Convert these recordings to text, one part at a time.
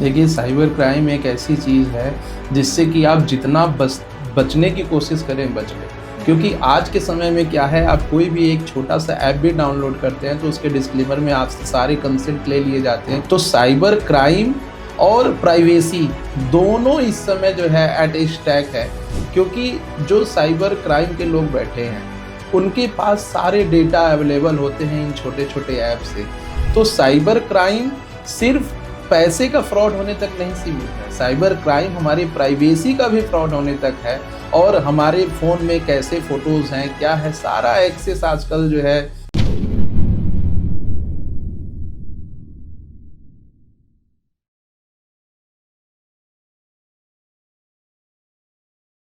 देखिए, cyber crime एक ऐसी चीज़ है जिससे कि आप जितना बचने की कोशिश करें बच लें। क्योंकि आज के समय में क्या है, आप कोई भी एक छोटा-सा ऐप भी डाउनलोड करते हैं तो उसके डिस्क्लेमर में आपसे सारे कंसेंट ले लिए जाते हैं। तो साइबर क्राइम और प्राइवेसी दोनों इस समय जो है एट ए स्टैक है। क्योंकि जो साइबर क्राइम के लोग बैठे हैं, उनके पास सारे डेटा अवेलेबल होते हैं इन छोटे-छोटे ऐप से। तो साइबर क्राइम सिर्फ़ पैसे का फ्रॉड होने तक नहीं सीमित है। साइबर क्राइम हमारी प्राइवेसी का भी फ्रॉड होने तक है, और हमारे फ़ोन में कैसे फ़ोटोज़ हैं, क्या है, सारा एक्सेस आजकल जो है।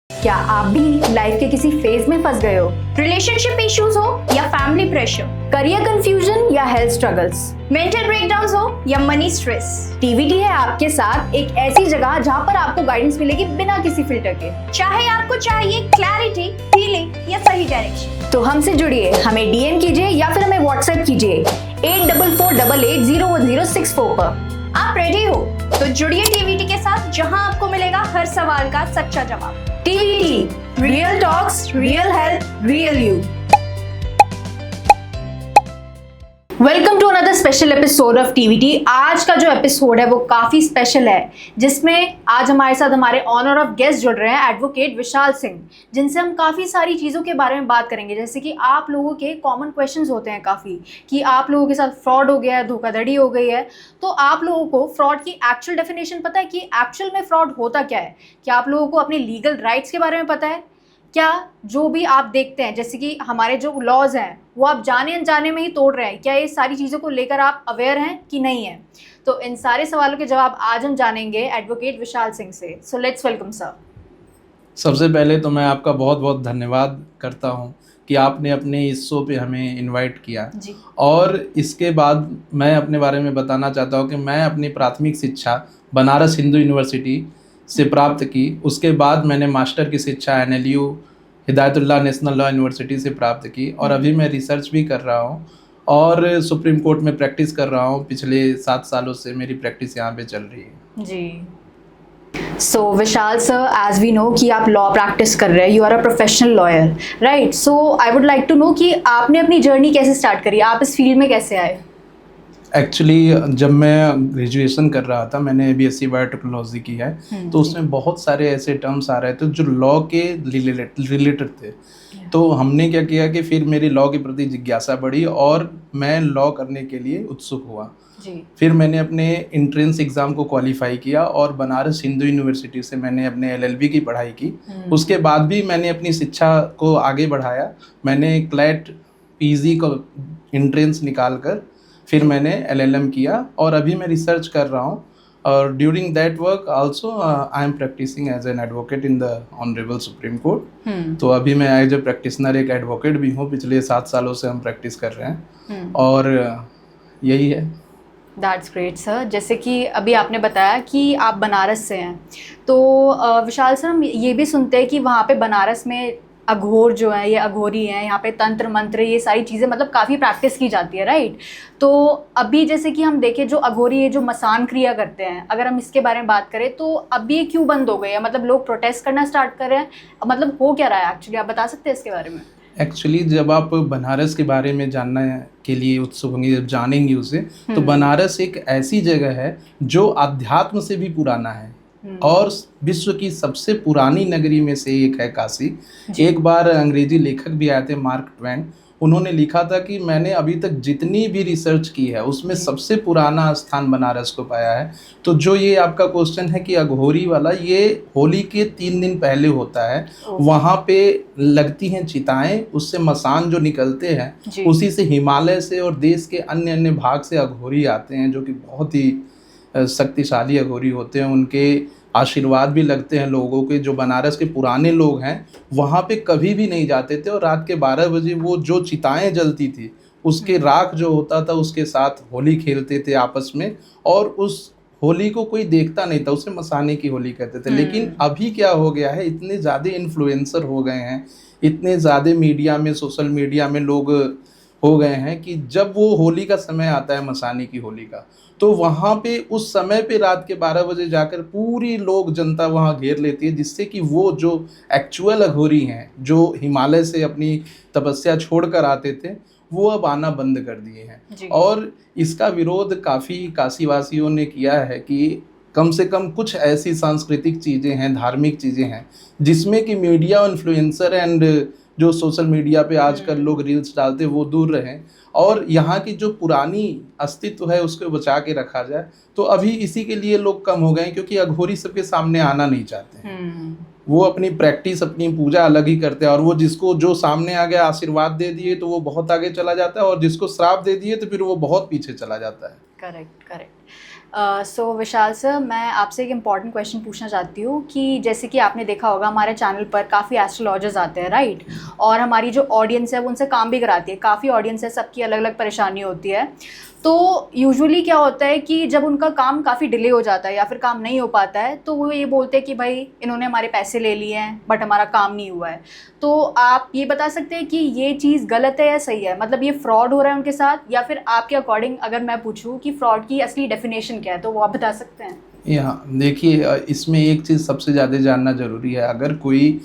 क्या आप भी लाइफ के किसी फेज में फंस गए हो? रिलेशनशिप इश्यूज हो या फैमिली प्रेशर, करियर कंफ्यूजन या हेल्थ स्ट्रगल्स, मेंटल ब्रेकडाउन्स हो या मनी स्ट्रेस, टीवीटी है आपके साथ एक ऐसी जगह जहां पर आपको गाइडेंस मिलेगी बिना किसी फिल्टर के। चाहे आपको चाहिए क्लैरिटी, हीलिंग या सही डायरेक्शन, तो हमसे जुड़िए, हमें डीएम कीजिए या फिर हमें व्हाट्सएप कीजिए 8448806064 पर। आप रेडी हो तो जुड़िए टीवीटी के साथ, जहां आपको मिलेगा हर सवाल का सच्चा जवाब। TVT, real talks, real health, real you. Welcome to another special episode of TVT. आज का जो एपिसोड है वो काफ़ी स्पेशल है, जिसमें आज हमारे साथ हमारे ऑनर ऑफ गेस्ट जुड़ रहे हैं एडवोकेट विशाल सिंह, जिनसे हम काफ़ी सारी चीज़ों के बारे में बात करेंगे। जैसे कि आप लोगों के कॉमन क्वेश्चंस होते हैं काफ़ी, कि आप लोगों के साथ फ्रॉड हो गया है, धोखाधड़ी हो गई है, तो आप लोगों को फ्रॉड की एक्चुअल डेफिनेशन पता है कि एक्चुअल में फ्रॉड होता क्या है? क्या आप लोगों को अपने लीगल राइट्स के बारे में पता है? क्या जो भी आप देखते हैं, जैसे कि हमारे जो लॉज हैं, वो आप जाने अनजाने में ही तोड़ रहे हैं, क्या ये सारी चीज़ों को लेकर आप अवेयर हैं कि नहीं है? तो इन सारे सवालों के जवाब आज हम जानेंगे एडवोकेट विशाल सिंह से। So let's welcome sir. सबसे पहले तो मैं आपका बहुत बहुत धन्यवाद करता हूँ कि आपने अपने इस शो पे हमें इनवाइट किया जी। और इसके बाद मैं अपने बारे में बताना चाहता हूँ कि मैं अपनी प्राथमिक शिक्षा बनारस हिंदू यूनिवर्सिटी से प्राप्त की। उसके बाद मैंने मास्टर की शिक्षा NLU Hidayatullah national law university से प्राप्त की, और अभी मैं रिसर्च भी कर रहा हूँ और सुप्रीम कोर्ट में प्रैक्टिस कर रहा हूँ। पिछले 7 सालों से मेरी प्रैक्टिस यहाँ पे चल रही है। जी। So Vishal sir, as we know कि आप लॉ प्रैक्टिस कर रहे हैं, you are a professional lawyer, right? So I would like to know कि आपने अपनी जर्नी कैसे स्टार्ट करी, आप इस फील्ड में कैसे आए? एक्चुअली जब मैं ग्रेजुएशन कर रहा था, मैंने BSc बायोटेक्नोलॉजी की है, तो उसमें बहुत सारे ऐसे टर्म्स आ रहे थे जो लॉ के रिलेटेड थे। तो हमने क्या किया कि फिर मेरी लॉ के प्रति जिज्ञासा बढ़ी और मैं लॉ करने के लिए उत्सुक हुआ। जी। फिर मैंने अपने एंट्रेंस एग्ज़ाम को क्वालिफाई किया और बनारस हिंदू यूनिवर्सिटी से मैंने अपने LLB की पढ़ाई की। उसके बाद भी मैंने अपनी शिक्षा को आगे बढ़ाया। मैंने क्लैट PG को एंट्रेंस निकाल कर फिर मैंने LLM किया और अभी मैं रिसर्च कर रहा हूँ। और during that work also I am practising as an advocate in the honourable Supreme Court. तो अभी मैं एज ए प्रैक्टिशनर एक एडवोकेट भी हूँ। पिछले 7 सालों से हम प्रैक्टिस कर रहे हैं और यही है। That's great sir. जैसे कि अभी आपने बताया कि आप बनारस से हैं, तो विशाल सर, हम ये भी सुनते हैं कि वहाँ पे बनारस में अघोर जो है, ये अघोरी हैं, यहाँ पे तंत्र मंत्र, ये सारी चीज़ें मतलब काफ़ी प्रैक्टिस की जाती है, राइट? तो अभी जैसे कि हम देखें, जो अघोरी ये जो मसान क्रिया करते हैं, अगर हम इसके बारे में बात करें तो अभी ये क्यों बंद हो गए हैं? मतलब लोग प्रोटेस्ट करना स्टार्ट कर रहे हैं, मतलब हो क्या रहा है एक्चुअली, आप बता सकते हैं इसके बारे में? एक्चुअली जब आप बनारस के बारे में जानने के लिए उत्सुक होंगे, जब जानेंगे उसे, तो बनारस एक ऐसी जगह है जो अध्यात्म से भी पुराना है और विश्व की सबसे पुरानी नगरी में से एक है काशी। एक बार अंग्रेजी लेखक भी आए थे, मार्क ट्वेन, उन्होंने लिखा था कि मैंने अभी तक जितनी भी रिसर्च की है उसमें सबसे पुराना स्थान बनारस को पाया है। तो जो ये आपका क्वेश्चन है कि अघोरी वाला, ये होली के 3 दिन पहले होता है। वहाँ पे लगती हैं चिताएं, उससे मसान जो निकलते हैं, उसी से हिमालय से और देश के अन्य अन्य भाग से अघोरी आते हैं, जो कि बहुत ही शक्तिशाली अघोरी होते हैं। उनके आशीर्वाद भी लगते हैं लोगों के। जो बनारस के पुराने लोग हैं वहाँ पे कभी भी नहीं जाते थे, और रात के 12 बजे वो जो चिताएं जलती थी उसके राख जो होता था उसके साथ होली खेलते थे आपस में, और उस होली को कोई देखता नहीं था, उसे मसाने की होली कहते थे। लेकिन अभी क्या हो गया है, इतने ज़्यादा इन्फ्लुएंसर हो गए हैं, इतने ज़्यादा मीडिया में, सोशल मीडिया में लोग हो गए हैं कि जब वो होली का समय आता है, मसानी की होली का, तो वहाँ पे उस समय पे रात के 12 बजे जाकर पूरी लोग जनता वहाँ घेर लेती है, जिससे कि वो जो एक्चुअल अघोरी हैं, जो हिमालय से अपनी तपस्या छोड़कर आते थे, वो अब आना बंद कर दिए हैं। और इसका विरोध काफ़ी काशीवासियों ने किया है कि कम से कम कुछ ऐसी सांस्कृतिक चीज़ें हैं, धार्मिक चीज़ें हैं, जिसमें कि मीडिया इन्फ्लुएंसर एंड जो सोशल मीडिया पे आजकल लोग रील्स डालते हैं वो दूर रहें, और यहाँ की जो पुरानी अस्तित्व है उसको बचा के रखा जाए। तो अभी इसी के लिए लोग कम हो गए हैं, क्योंकि अघोरी सबके सामने आना नहीं चाहते हैं। वो अपनी प्रैक्टिस, अपनी पूजा अलग ही करते हैं, और वो जिसको जो सामने आ गया आशीर्वाद दे दिए तो वो बहुत आगे चला जाता है, और जिसको श्राप दे दिए तो फिर वो बहुत पीछे चला जाता है। करेक्ट। सो विशाल सर, मैं आपसे एक इम्पॉर्टेंट क्वेश्चन पूछना चाहती हूँ कि जैसे कि आपने देखा होगा हमारे चैनल पर काफ़ी एस्ट्रोलॉजर्स आते हैं, राइट, और हमारी जो ऑडियंस है वो उनसे काम भी कराती है। काफ़ी ऑडियंस है, सबकी अलग अलग परेशानी होती है। तो यूजुअली क्या होता है कि जब उनका काम काफ़ी डिले हो जाता है या फिर काम नहीं हो पाता है, तो वो ये बोलते हैं कि भाई इन्होंने हमारे पैसे ले लिए हैं बट हमारा काम नहीं हुआ है। तो आप ये बता सकते हैं कि ये चीज़ गलत है या सही है? मतलब ये फ्रॉड हो रहा है उनके साथ, या फिर आपके अकॉर्डिंग अगर मैं पूछूं कि फ्रॉड की असली डेफिनेशन क्या है, तो वो आप बता सकते हैं? यहाँ देखिए, इसमें एक चीज़ सबसे ज़्यादा जानना ज़रूरी है। अगर कोई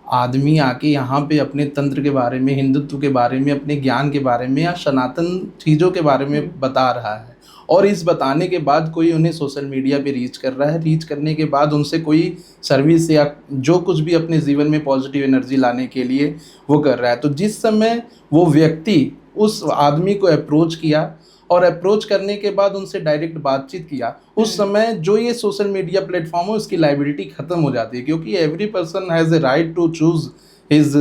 आदमी आके यहाँ पे अपने तंत्र के बारे में, हिंदुत्व के बारे में, अपने ज्ञान के बारे में या सनातन चीज़ों के बारे में बता रहा है, और इस बताने के बाद कोई उन्हें सोशल मीडिया पे रीच कर रहा है, रीच करने के बाद उनसे कोई सर्विस या जो कुछ भी अपने जीवन में पॉजिटिव एनर्जी लाने के लिए वो कर रहा है, तो जिस समय वो व्यक्ति उस आदमी को अप्रोच किया और अप्रोच करने के बाद उनसे डायरेक्ट बातचीत किया, उस समय जो ये सोशल मीडिया प्लेटफॉर्म है उसकी लायबिलिटी ख़त्म हो जाती है, क्योंकि every person has a right to choose his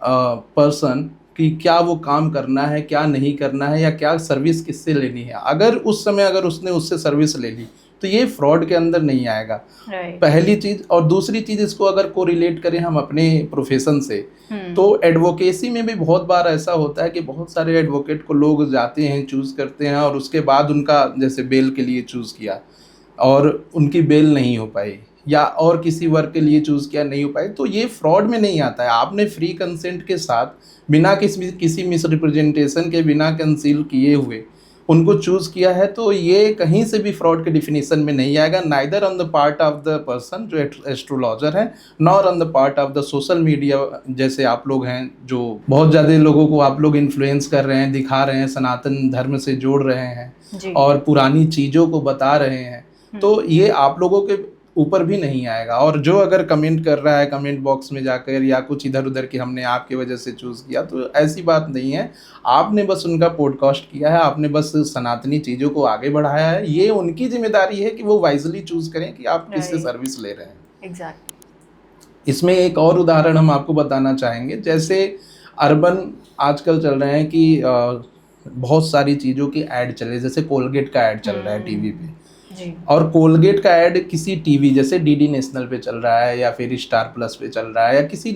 person कि क्या वो काम करना है, क्या नहीं करना है, या क्या सर्विस किससे लेनी है। अगर उस समय अगर उसने उससे सर्विस ले ली तो ये फ्रॉड के अंदर नहीं आएगा, पहली चीज़। और दूसरी चीज़, इसको अगर कोरिलेट करें हम अपने प्रोफेशन से, तो एडवोकेसी में भी बहुत बार ऐसा होता है कि बहुत सारे एडवोकेट को लोग जाते हैं, चूज़ करते हैं, और उसके बाद उनका जैसे बेल के लिए चूज़ किया और उनकी बेल नहीं हो पाई, या और किसी वर्क के लिए चूज़ किया, नहीं हो पाई, तो ये फ्रॉड में नहीं आता है। आपने फ्री कंसेंट के साथ, बिना किसी मिसरिप्रेजेंटेशन के, बिना कंसील किए हुए उनको चूज़ किया है, तो ये कहीं से भी फ्रॉड के डिफिनीशन में नहीं आएगा, neither on the part of the person जो एस्ट्रोलॉजर है, nor on the part of the social media, जैसे आप लोग हैं जो बहुत ज़्यादा लोगों को आप लोग इन्फ्लुएंस कर रहे हैं, दिखा रहे हैं, सनातन धर्म से जोड़ रहे हैं और पुरानी चीज़ों को बता रहे हैं, तो ये आप लोगों के ऊपर भी नहीं आएगा। और जो अगर कमेंट कर रहा है कमेंट बॉक्स में जाकर, या कुछ इधर उधर कि हमने आपकी वजह से चूज़ किया, तो ऐसी बात नहीं है। आपने बस उनका पॉडकास्ट किया है, आपने बस सनातनी चीज़ों को आगे बढ़ाया है, ये उनकी जिम्मेदारी है कि वो वाइजली चूज़ करें कि आप किससे सर्विस ले रहे हैं। एग्जैक्टली। इसमें एक और उदाहरण हम आपको बताना चाहेंगे, जैसे अर्बन आजकल चल रहे हैं कि बहुत सारी चीज़ों की ऐड चले, जैसे कोलगेट का ऐड चल रहा है टीवी पे, और कोलगेट का ऐड किसी टीवी जैसे डीडी नेशनल पे चल रहा है, या फिर स्टार प्लस पे चल रहा है, या किसी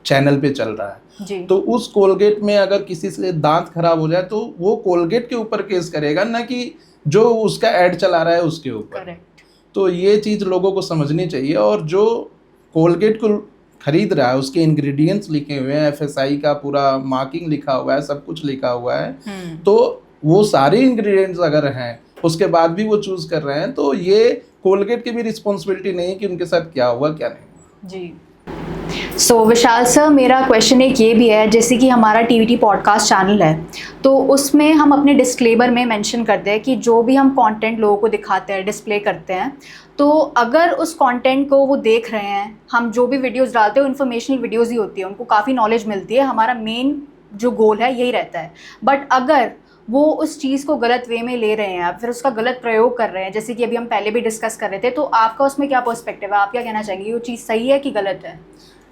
चैनल पे चल रहा है, तो उस कोलगेट में अगर किसी से दांत खराब हो जाए तो वो कोलगेट के ऊपर केस करेगा, ना कि जो उसका ऐड चला रहा है उसके ऊपर। तो ये चीज़ लोगों को समझनी चाहिए। और जो कोलगेट को खरीद रहा है उसके इंग्रेडिएंट्स लिखे हुए हैं, FSI का पूरा मार्किंग लिखा हुआ है, सब कुछ लिखा हुआ है, तो वो सारे इंग्रेडिएंट्स अगर हैं उसके बाद भी वो चूज़ कर रहे हैं, तो ये कोलगेट की भी रिस्पॉन्सिबिलिटी नहीं है कि उनके साथ क्या हुआ क्या नहीं। जी। सो विशाल सर, मेरा क्वेश्चन एक ये भी है, जैसे कि हमारा TVT पॉडकास्ट चैनल है, तो उसमें हम अपने डिस्क्लेमर में मेंशन करते हैं कि जो भी हम कंटेंट लोगों को दिखाते हैं, डिस्प्ले करते हैं, तो अगर उस कंटेंट को वो देख रहे हैं, हम जो भी वीडियोस डालते हैं इन्फॉर्मेशनल वीडियोस ही होती है, उनको काफ़ी नॉलेज मिलती है, हमारा मेन जो गोल है यही रहता है। बट अगर वो उस चीज़ को गलत वे में ले रहे हैं, फिर उसका गलत प्रयोग कर रहे हैं, जैसे कि अभी हम पहले भी डिस्कस कर रहे थे, तो आपका उसमें क्या पर्सपेक्टिव है? आप क्या कहना चाहेंगे, वो चीज़ सही है कि गलत है?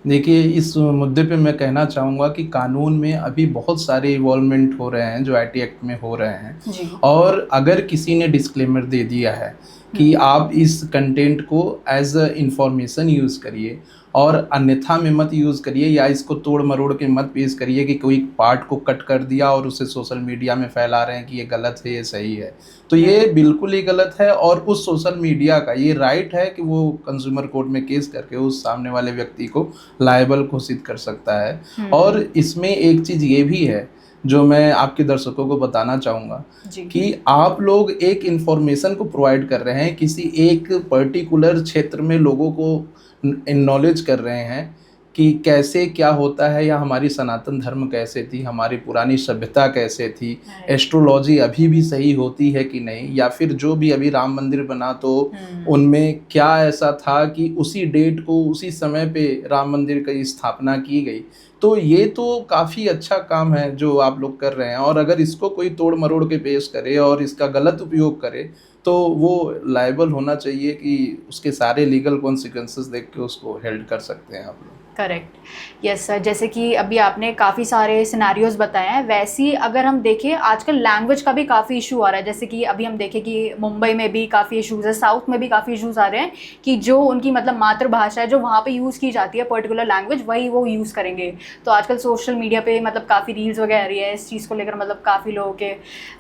देखिए, इस मुद्दे पे मैं कहना चाहूँगा कि कानून में अभी बहुत सारे इवॉल्वमेंट हो रहे हैं जो IT एक्ट में हो रहे हैं, और अगर किसी ने डिस्क्लेमर दे दिया है कि आप इस कंटेंट को एज अ इंफॉर्मेशन यूज़ करिए और अन्यथा में मत यूज़ करिए, या इसको तोड़ मरोड़ के मत पेश करिए कि कोई पार्ट को कट कर दिया और उसे सोशल मीडिया में फैला रहे हैं कि ये गलत है, ये सही है, तो ये बिल्कुल ही गलत है। और उस सोशल मीडिया का ये राइट है कि वो कंज्यूमर कोर्ट में केस करके उस सामने वाले व्यक्ति को लायबल घोषित कर सकता है। और इसमें एक चीज़ ये भी है, जो मैं आपके दर्शकों को बताना चाहूँगा जी। कि आप लोग एक इंफॉर्मेशन को प्रोवाइड कर रहे हैं, किसी एक पर्टिकुलर क्षेत्र में लोगों को नॉलेज कर रहे हैं कि कैसे क्या होता है, या हमारी सनातन धर्म कैसे थी, हमारी पुरानी सभ्यता कैसे थी, एस्ट्रोलॉजी अभी भी सही होती है कि नहीं, या फिर जो भी अभी राम मंदिर बना तो उनमें क्या ऐसा था कि उसी डेट को उसी समय पे राम मंदिर की स्थापना की गई। तो ये तो काफ़ी अच्छा काम है जो आप लोग कर रहे हैं, और अगर इसको कोई तोड़ मरोड़ के पेश करे और इसका गलत उपयोग करे तो वो लायबल होना चाहिए कि उसके सारे लीगल कॉन्सिक्वेंसेस देख के उसको हेल्ड कर सकते हैं आप लोग। Correct, yes sir. जैसे कि अभी आपने काफ़ी सारे सिनेरियोज बताए हैं, वैसे ही अगर हम देखें आजकल लैंग्वेज का भी काफ़ी इशू आ रहा है। जैसे कि अभी हम देखें कि मुंबई में भी काफ़ी इशूज़ है, साउथ में भी काफ़ी इशूज़ आ रहे हैं कि जो उनकी मतलब मातृभाषा है जो वहाँ पे यूज़ की जाती है पर्टिकुलर लैंग्वेज, वही वो यूज़ करेंगे। तो आजकल सोशल मीडिया पे मतलब काफ़ी रील्स वगैरह आ रही है इस चीज़ को लेकर, मतलब काफ़ी लोगों के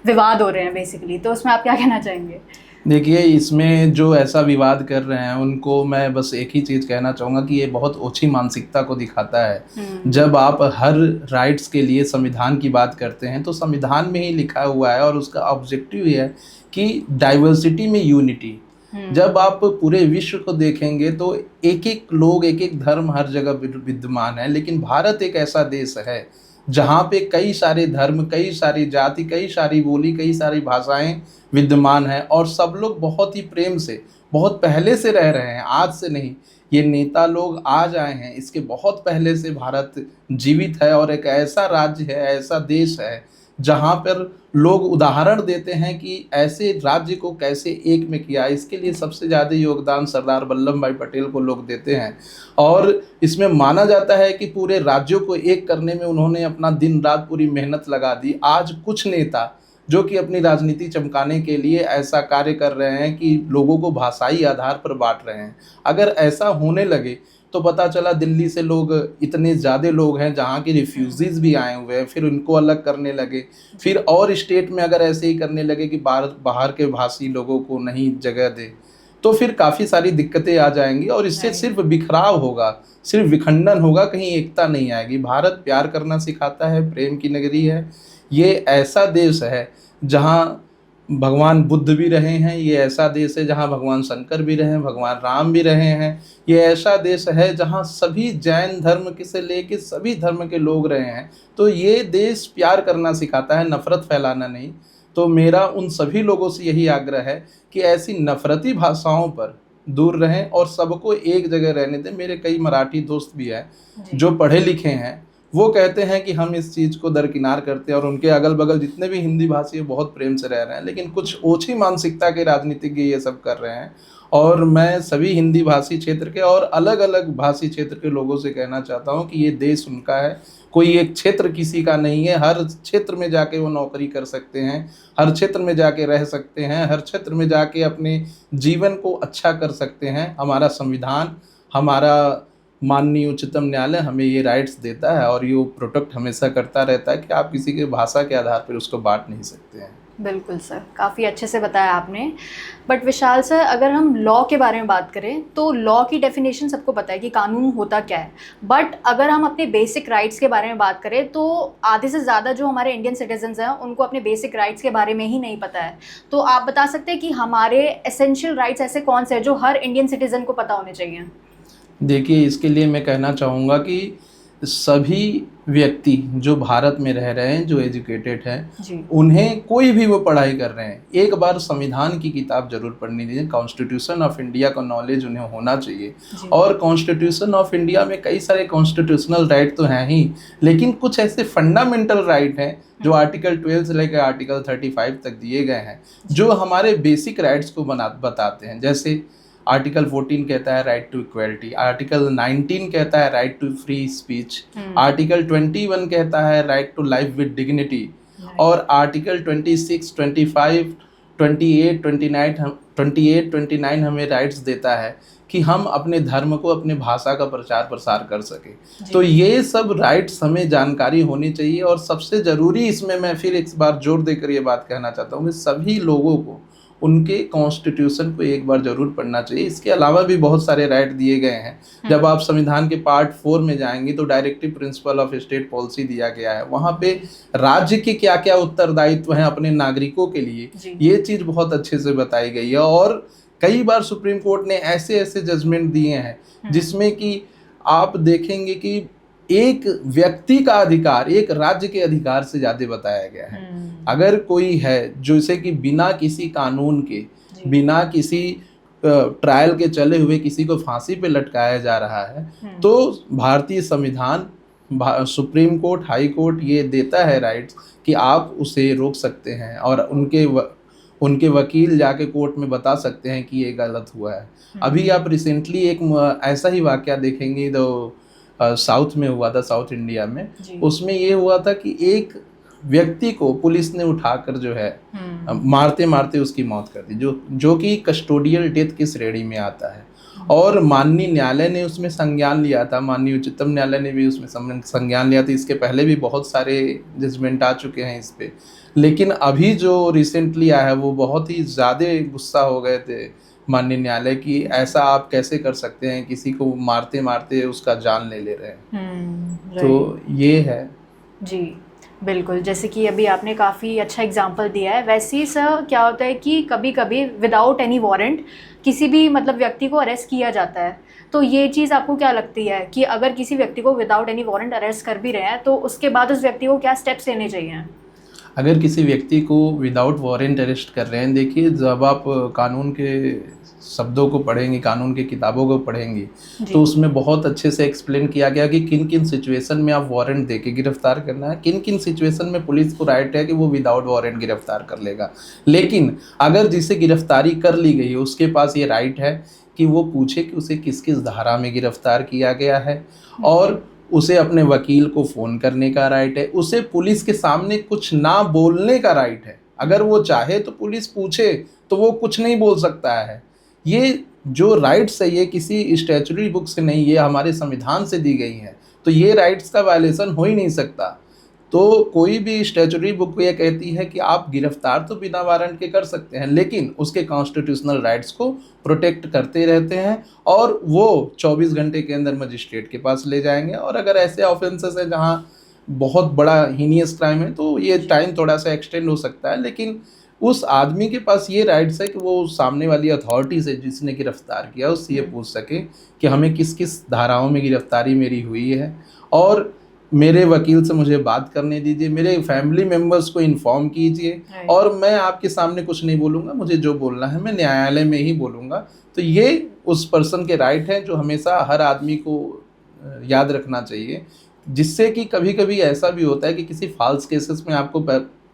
विवाद हो रहे हैं बेसिकली। तो उसमें आप क्या कहना चाहेंगे? देखिए, इसमें जो ऐसा विवाद कर रहे हैं उनको मैं बस एक ही चीज़ कहना चाहूँगा कि ये बहुत ओछी मानसिकता को दिखाता है। जब आप हर राइट्स के लिए संविधान की बात करते हैं तो संविधान में ही लिखा हुआ है और उसका ऑब्जेक्टिव ये है कि डाइवर्सिटी में यूनिटी। जब आप पूरे विश्व को देखेंगे तो एक एक लोग, एक एक धर्म हर जगह विद्यमान है, लेकिन भारत एक ऐसा देश है जहाँ पे कई सारे धर्म, कई सारी जाति, कई सारी बोली, कई सारी भाषाएं विद्यमान है, और सब लोग बहुत ही प्रेम से बहुत पहले से रह रहे हैं, आज से नहीं। ये नेता लोग आज आए हैं, इसके बहुत पहले से भारत जीवित है और एक ऐसा राज्य है, ऐसा देश है जहाँ पर लोग उदाहरण देते हैं कि ऐसे राज्य को कैसे एक में किया। इसके लिए सबसे ज़्यादा योगदान सरदार वल्लभ भाई पटेल को लोग देते हैं, और इसमें माना जाता है कि पूरे राज्यों को एक करने में उन्होंने अपना दिन रात पूरी मेहनत लगा दी। आज कुछ नेता जो कि अपनी राजनीति चमकाने के लिए ऐसा कार्य कर रहे हैं कि लोगों को भाषाई आधार पर बांट रहे हैं। अगर ऐसा होने लगे तो पता चला दिल्ली से लोग इतने ज़्यादा लोग हैं जहाँ के रिफ्यूजीज़ भी आए हुए हैं, फिर उनको अलग करने लगे, फिर और स्टेट में अगर ऐसे ही करने लगे कि बाहर के भाषी लोगों को नहीं जगह दे, तो फिर काफ़ी सारी दिक्कतें आ जाएंगी और इससे सिर्फ बिखराव होगा, सिर्फ विखंडन होगा, कहीं एकता नहीं आएगी। भारत प्यार करना सिखाता है, प्रेम की नगरी है। ये ऐसा देश है जहाँ भगवान बुद्ध भी रहे हैं, ये ऐसा देश है जहाँ भगवान शंकर भी रहे हैं, भगवान राम भी रहे हैं। ये ऐसा देश है जहाँ सभी जैन धर्म के से लेके सभी धर्म के लोग रहे हैं। तो ये देश प्यार करना सिखाता है, नफ़रत फैलाना नहीं। तो मेरा उन सभी लोगों से यही आग्रह है कि ऐसी नफ़रती भाषाओं पर दूर रहें और सबको एक जगह रहने दें। मेरे कई मराठी दोस्त भी हैं जो पढ़े लिखे हैं, वो कहते हैं कि हम इस चीज़ को दरकिनार करते हैं, और उनके अगल बगल जितने भी हिंदी भाषी बहुत प्रेम से रह रहे हैं, लेकिन कुछ ओछी मानसिकता के राजनीतिज्ञ ये सब कर रहे हैं। और मैं सभी हिंदी भाषी क्षेत्र के और अलग अलग भाषी क्षेत्र के लोगों से कहना चाहता हूँ कि ये देश उनका है, कोई एक क्षेत्र किसी का नहीं है। हर क्षेत्र में जाके वो नौकरी कर सकते हैं, हर क्षेत्र में जाके रह सकते हैं, हर क्षेत्र में जाके अपने जीवन को अच्छा कर सकते हैं। हमारा संविधान, हमारा माननीय उच्चतम न्यायालय हमें ये राइट्स देता है और ये प्रोटेक्ट हमेशा करता रहता है कि आप किसी के भाषा के आधार पर उसको बांट नहीं सकते हैं। बिल्कुल सर, काफ़ी अच्छे से बताया आपने। बट विशाल सर, अगर हम लॉ के बारे में बात करें तो लॉ की डेफिनेशन सबको पता है कि कानून होता क्या है, बट अगर हम अपने बेसिक राइट्स के बारे में बात करें तो आधे से ज़्यादा जो हमारे इंडियन सिटीजन्स हैं उनको अपने बेसिक राइट्स के बारे में ही नहीं पता है। तो आप बता सकते हैं कि हमारे एसेंशियल राइट्स ऐसे कौन से हैं जो हर इंडियन सिटीज़न को पता होने चाहिए? देखिए, इसके लिए मैं कहना चाहूँगा कि सभी व्यक्ति जो भारत में रह रहे हैं, जो एजुकेटेड हैं, उन्हें कोई भी वो पढ़ाई कर रहे हैं, एक बार संविधान की किताब जरूर पढ़नी चाहिए। कॉन्स्टिट्यूशन ऑफ इंडिया का नॉलेज उन्हें होना चाहिए। और कॉन्स्टिट्यूशन ऑफ इंडिया में कई सारे कॉन्स्टिट्यूशनल राइट तो हैं ही, लेकिन कुछ ऐसे फंडामेंटल राइट हैं जो आर्टिकल 12 से लेकर आर्टिकल 35 तक दिए गए हैं, जो हमारे बेसिक राइट्स को बताते हैं। जैसे आर्टिकल 14 कहता है राइट टू इक्वलिटी, आर्टिकल 19 कहता है right to free speech, article 21 कहता है right to life with dignity, और आर्टिकल 26, 25, 28, 29 हमें राइट्स देता है कि हम अपने धर्म को, अपने भाषा का प्रचार प्रसार कर सके। तो ये सब राइट्स हमें जानकारी होनी चाहिए। और सबसे ज़रूरी इसमें मैं फिर एक बार जोर देकर ये बात कहना चाहता हूँ कि सभी लोगों को उनके कॉन्स्टिट्यूशन को एक बार जरूर पढ़ना चाहिए। इसके अलावा भी बहुत सारे राइट दिए गए हैं। जब आप संविधान के पार्ट 4 में जाएंगे तो directive principle of state policy दिया गया है। वहाँ पे राज्य के क्या क्या उत्तरदायित्व हैं अपने नागरिकों के लिए, ये चीज़ बहुत अच्छे से बताई गई है। और कई बार सुप्रीम कोर्ट ने ऐसे ऐसे जजमेंट दिए हैं जिसमें कि आप देखेंगे कि एक व्यक्ति का अधिकार एक राज्य के अधिकार से ज्यादा बताया गया है। अगर कोई है जैसे कि बिना किसी कानून के, बिना किसी ट्रायल के चले हुए किसी को फांसी पे लटकाया जा रहा है, तो भारतीय संविधान, सुप्रीम कोर्ट, हाई कोर्ट ये देता है राइट्स कि आप उसे रोक सकते हैं और उनके वकील जाके कोर्ट में बता सकते हैं कि ये गलत हुआ है। अभी आप रिसेंटली एक ऐसा ही वाकया देखेंगे तो साउथ में हुआ था, साउथ इंडिया में। उसमें ये हुआ था कि एक व्यक्ति को पुलिस ने उठाकर जो है मारते मारते उसकी मौत कर दी, जो कि कस्टोडियल डेथ की श्रेणी में आता है। और माननीय न्यायालय ने उसमें संज्ञान लिया था, माननीय उच्चतम न्यायालय ने भी उसमें संज्ञान लिया था। इसके पहले भी बहुत सारे जजमेंट आ चुके हैं इस पे, लेकिन अभी जो रिसेंटली आया है वो बहुत ही ज़्यादा गुस्सा हो गए थे माननीय न्यायालय की, ऐसा आप कैसे कर सकते हैं, किसी को मारते मारते उसका जान ले रहे हैं। तो ये है जी, बिल्कुल। जैसे कि अभी आपने काफ़ी अच्छा एग्जांपल दिया है। वैसे ही सर क्या होता है कि कभी कभी विदाउट एनी वारंट किसी भी मतलब व्यक्ति को अरेस्ट किया जाता है, तो ये चीज़ आपको क्या लगती है कि अगर किसी व्यक्ति को विदाउट एनी वारंट अरेस्ट कर भी रहे हैं तो उसके बाद उस व्यक्ति को क्या स्टेप्स लेने चाहिए? अगर किसी व्यक्ति को विदाउट वारंट अरेस्ट कर रहे हैं, देखिए जब आप कानून के शब्दों को पढ़ेंगे, कानून की किताबों को पढ़ेंगे, तो उसमें बहुत अच्छे से एक्सप्लेन किया गया कि किन किन सिचुएशन में आप वारंट देके गिरफ्तार करना है, किन किन सिचुएशन में पुलिस को राइट है कि वो विदाउट वारंट गिरफ्तार कर लेगा। लेकिन अगर जिसे गिरफ्तारी कर ली गई है उसके पास ये राइट है कि वो पूछे कि उसे किस किस धारा में गिरफ्तार किया गया है, और उसे अपने वकील को फ़ोन करने का राइट है, उसे पुलिस के सामने कुछ ना बोलने का राइट है। अगर वो चाहे तो पुलिस पूछे तो वो कुछ नहीं बोल सकता है। ये जो राइट्स है ये किसी स्टैट्यूटरी बुक से नहीं, ये हमारे संविधान से दी गई हैं, तो ये राइट्स का वायलेशन हो ही नहीं सकता। तो कोई भी स्टैट्यूटरी बुक ये कहती है कि आप गिरफ्तार तो बिना वारंट के कर सकते हैं, लेकिन उसके कॉन्स्टिट्यूशनल राइट्स को प्रोटेक्ट करते रहते हैं और वो 24 घंटे के अंदर मजिस्ट्रेट के पास ले जाएंगे। और अगर ऐसे ऑफेंसेस है जहाँ बहुत बड़ा हीनियस क्राइम है तो ये टाइम थोड़ा सा एक्सटेंड हो सकता है, लेकिन उस आदमी के पास ये राइट्स है कि वो सामने वाली अथॉरिटी से जिसने गिरफ्तार किया उससे ये पूछ सके कि हमें किस किस धाराओं में गिरफ्तारी मेरी हुई है, और मेरे वकील से मुझे बात करने दीजिए, मेरे फैमिली मेम्बर्स को इन्फॉर्म कीजिए, और मैं आपके सामने कुछ नहीं बोलूँगा, मुझे जो बोलना है मैं न्यायालय में ही बोलूँगा। तो ये उस पर्सन के राइट हैं जो हमेशा हर आदमी को याद रखना चाहिए, जिससे कि कभी कभी ऐसा भी होता है कि किसी फॉल्स केसेस में आपको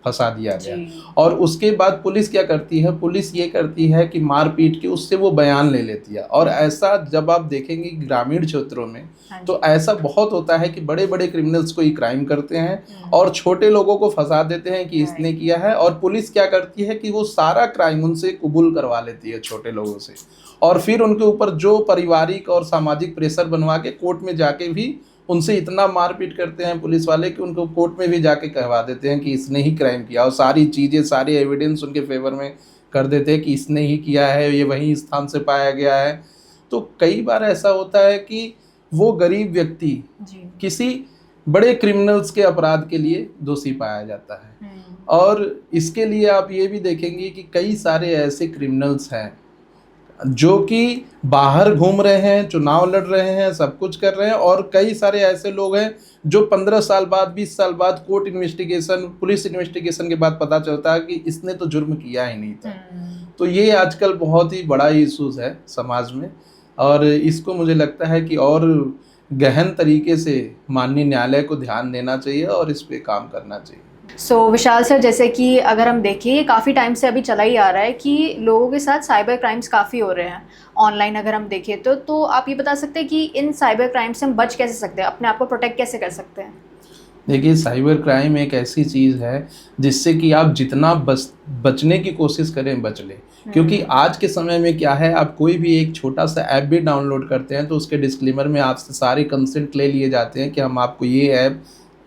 फंसा दिया गया और उसके बाद पुलिस क्या करती है, पुलिस ये करती है कि मार पीट के उससे वो बयान ले लेती है। और ऐसा जब आप देखेंगे ग्रामीण क्षेत्रों में तो ऐसा बहुत होता है कि बड़े बड़े क्रिमिनल्स कोई क्राइम करते हैं और छोटे लोगों को फंसा देते हैं कि इसने किया है, और पुलिस क्या करती है कि वो सारा क्राइम उनसे कबूल करवा लेती है छोटे लोगों से, और फिर उनके ऊपर जो पारिवारिक और सामाजिक प्रेशर बनवा के कोर्ट में जाके भी उनसे इतना मारपीट करते हैं पुलिस वाले कि उनको कोर्ट में भी जाके कहवा देते हैं कि इसने ही क्राइम किया, और सारी चीज़ें, सारे एविडेंस उनके फेवर में कर देते हैं कि इसने ही किया है, ये वही स्थान से पाया गया है। तो कई बार ऐसा होता है कि वो गरीब व्यक्ति किसी बड़े क्रिमिनल्स के अपराध के लिए दोषी पाया जाता है, और इसके लिए आप ये भी देखेंगे कि कई सारे ऐसे क्रिमिनल्स हैं जो कि बाहर घूम रहे हैं, चुनाव लड़ रहे हैं, सब कुछ कर रहे हैं, और कई सारे ऐसे लोग हैं जो 15 साल बाद, 20 साल बाद कोर्ट इन्वेस्टिगेशन, पुलिस इन्वेस्टिगेशन के बाद पता चलता है कि इसने तो जुर्म किया ही नहीं था। तो ये आजकल बहुत ही बड़ा इशूज़ है समाज में, और इसको मुझे लगता है कि और गहन तरीके से माननीय न्यायालय को ध्यान देना चाहिए और इस पे काम करना चाहिए। विशाल सर, जैसे कि अगर हम देखें काफ़ी टाइम से अभी चला ही आ रहा है कि लोगों के साथ साइबर क्राइम्स काफ़ी हो रहे हैं ऑनलाइन, अगर हम देखें तो आप ये बता सकते हैं कि इन साइबर क्राइम से हम बच कैसे सकते हैं, अपने आप को प्रोटेक्ट कैसे कर सकते हैं? देखिए, साइबर क्राइम एक ऐसी चीज़ है जिससे कि आप जितना बचने की कोशिश करें बच लें, क्योंकि आज के समय में क्या है, आप कोई भी एक छोटा सा ऐप भी डाउनलोड करते हैं तो उसके डिस्क्लेमर में आपसे सारे कंसेंट ले लिए जाते हैं कि हम आपको ये ऐप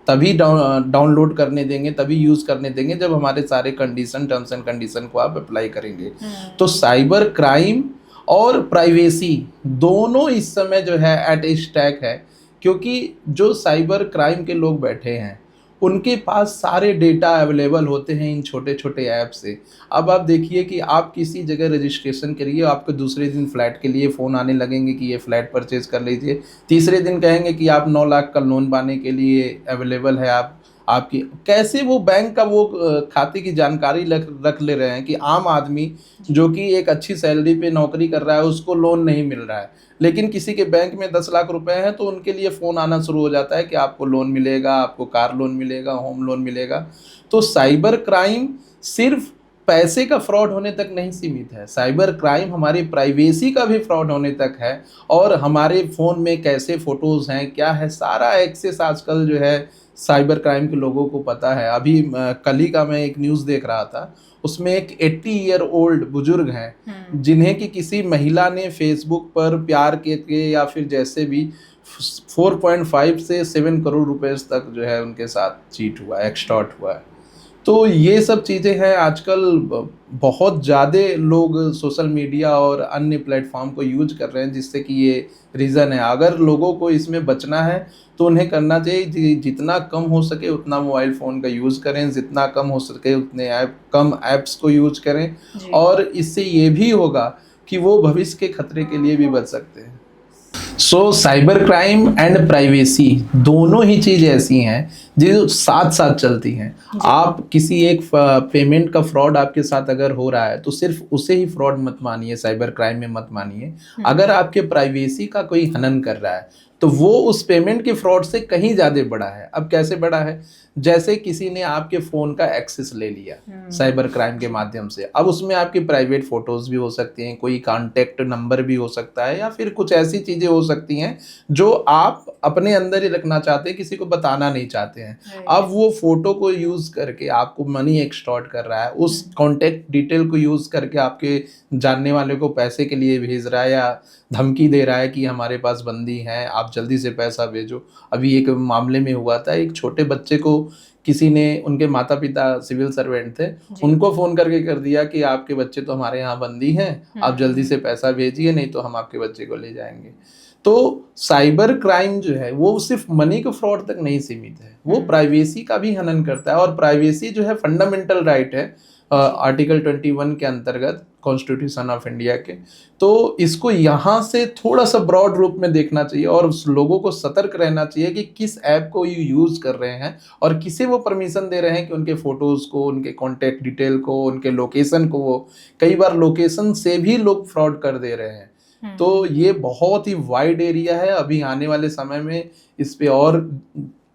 तभी डाउनलोड करने देंगे, तभी यूज़ करने देंगे जब हमारे सारे टर्म्स एंड कंडीशन को आप अप्लाई करेंगे। तो साइबर क्राइम और प्राइवेसी दोनों इस समय जो है एट स्टैक है, क्योंकि जो साइबर क्राइम के लोग बैठे हैं उनके पास सारे डेटा अवेलेबल होते हैं इन छोटे छोटे ऐप से। अब आप देखिए कि आप किसी जगह रजिस्ट्रेशन करिए, आपको दूसरे दिन फ्लैट के लिए फ़ोन आने लगेंगे कि ये फ्लैट परचेज कर लीजिए, तीसरे दिन कहेंगे कि आप 9 लाख का लोन पाने के लिए अवेलेबल है। आपकी कैसे वो बैंक का वो खाते की जानकारी रख ले रहे हैं कि आम आदमी जो कि एक अच्छी सैलरी पे नौकरी कर रहा है उसको लोन नहीं मिल रहा है, लेकिन किसी के बैंक में 10 लाख रुपए हैं तो उनके लिए फ़ोन आना शुरू हो जाता है कि आपको लोन मिलेगा, आपको कार लोन मिलेगा, होम लोन मिलेगा। तो साइबर क्राइम सिर्फ पैसे का फ्रॉड होने तक नहीं सीमित है, साइबर क्राइम हमारी प्राइवेसी का भी फ्रॉड होने तक है। और हमारे फ़ोन में कैसे फ़ोटोज़ हैं, क्या है, सारा एक्सेस आजकल जो है साइबर क्राइम के लोगों को पता है। अभी कल ही का मैं एक न्यूज़ देख रहा था, उसमें एक 80 ईयर ओल्ड बुजुर्ग हैं जिन्हें कि किसी महिला ने फेसबुक पर प्यार के या फिर जैसे भी 4.5 से 7 करोड़ रुपए तक जो है उनके साथ चीट हुआ है, एक्सटॉर्ट हुआ है। तो ये सब चीज़ें हैं। आजकल बहुत ज़्यादा लोग सोशल मीडिया और अन्य प्लेटफॉर्म को यूज कर रहे हैं, जिससे कि ये रीज़न है। अगर लोगों को इसमें बचना है तो उन्हें करना चाहिए जितना कम हो सके उतना मोबाइल फ़ोन का यूज़ करें, जितना कम हो सके उतने कम ऐप्स को यूज करें, और इससे ये भी होगा कि वो भविष्य के खतरे के लिए भी बच सकते हैं। सो साइबर क्राइम एंड प्राइवेसी दोनों ही चीज़ ऐसी हैं जो साथ साथ चलती हैं। आप किसी एक पेमेंट का फ्रॉड आपके साथ अगर हो रहा है तो सिर्फ उसे ही फ्रॉड मत मानिए, साइबर क्राइम में मत मानिए। अगर आपके प्राइवेसी का कोई हनन कर रहा है तो वो उस पेमेंट के फ्रॉड से कहीं ज़्यादा बड़ा है। अब कैसे बड़ा है? जैसे किसी ने आपके फ़ोन का एक्सेस ले लिया साइबर क्राइम के माध्यम से, अब उसमें आपकी प्राइवेट फ़ोटोज़ भी हो सकती हैं, कोई कॉन्टैक्ट नंबर भी हो सकता है, या फिर कुछ ऐसी चीज़ें हो सकती हैं जो आप अपने अंदर ही रखना चाहते हैं, किसी को बताना नहीं चाहते हैं। अब वो फ़ोटो को यूज़ करके आपको मनी एक्सटॉर्ट कर रहा है, उस कॉन्टैक्ट डिटेल को यूज़ करके आपके जानने वाले को पैसे के लिए भेज रहा है या धमकी दे रहा है कि हमारे पास बंदी हैं, आप जल्दी से पैसा भेजो। अभी एक मामले में हुआ था, एक छोटे बच्चे को किसी ने, उनके माता पिता सिविल सर्वेंट थे, उनको फ़ोन करके कर दिया कि आपके बच्चे तो हमारे यहाँ बंदी हैं, आप जल्दी से पैसा भेजिए नहीं तो हम आपके बच्चे को ले जाएंगे। तो साइबर क्राइम जो है वो सिर्फ मनी के फ्रॉड तक नहीं सीमित है, वो प्राइवेसी का भी हनन करता है। और प्राइवेसी जो है फंडामेंटल राइट है आर्टिकल 21 के अंतर्गत कॉन्स्टिट्यूशन ऑफ इंडिया के। तो इसको यहाँ से थोड़ा सा ब्रॉड रूप में देखना चाहिए और लोगों को सतर्क रहना चाहिए कि किस ऐप को यूज़ कर रहे हैं और किसे वो परमिशन दे रहे हैं कि उनके फ़ोटोज़ को, उनके कॉन्टैक्ट डिटेल को, उनके लोकेशन को, वो कई बार लोकेशन से भी लोग फ्रॉड कर दे रहे हैं। तो ये बहुत ही वाइड एरिया है। अभी आने वाले समय में इस पे और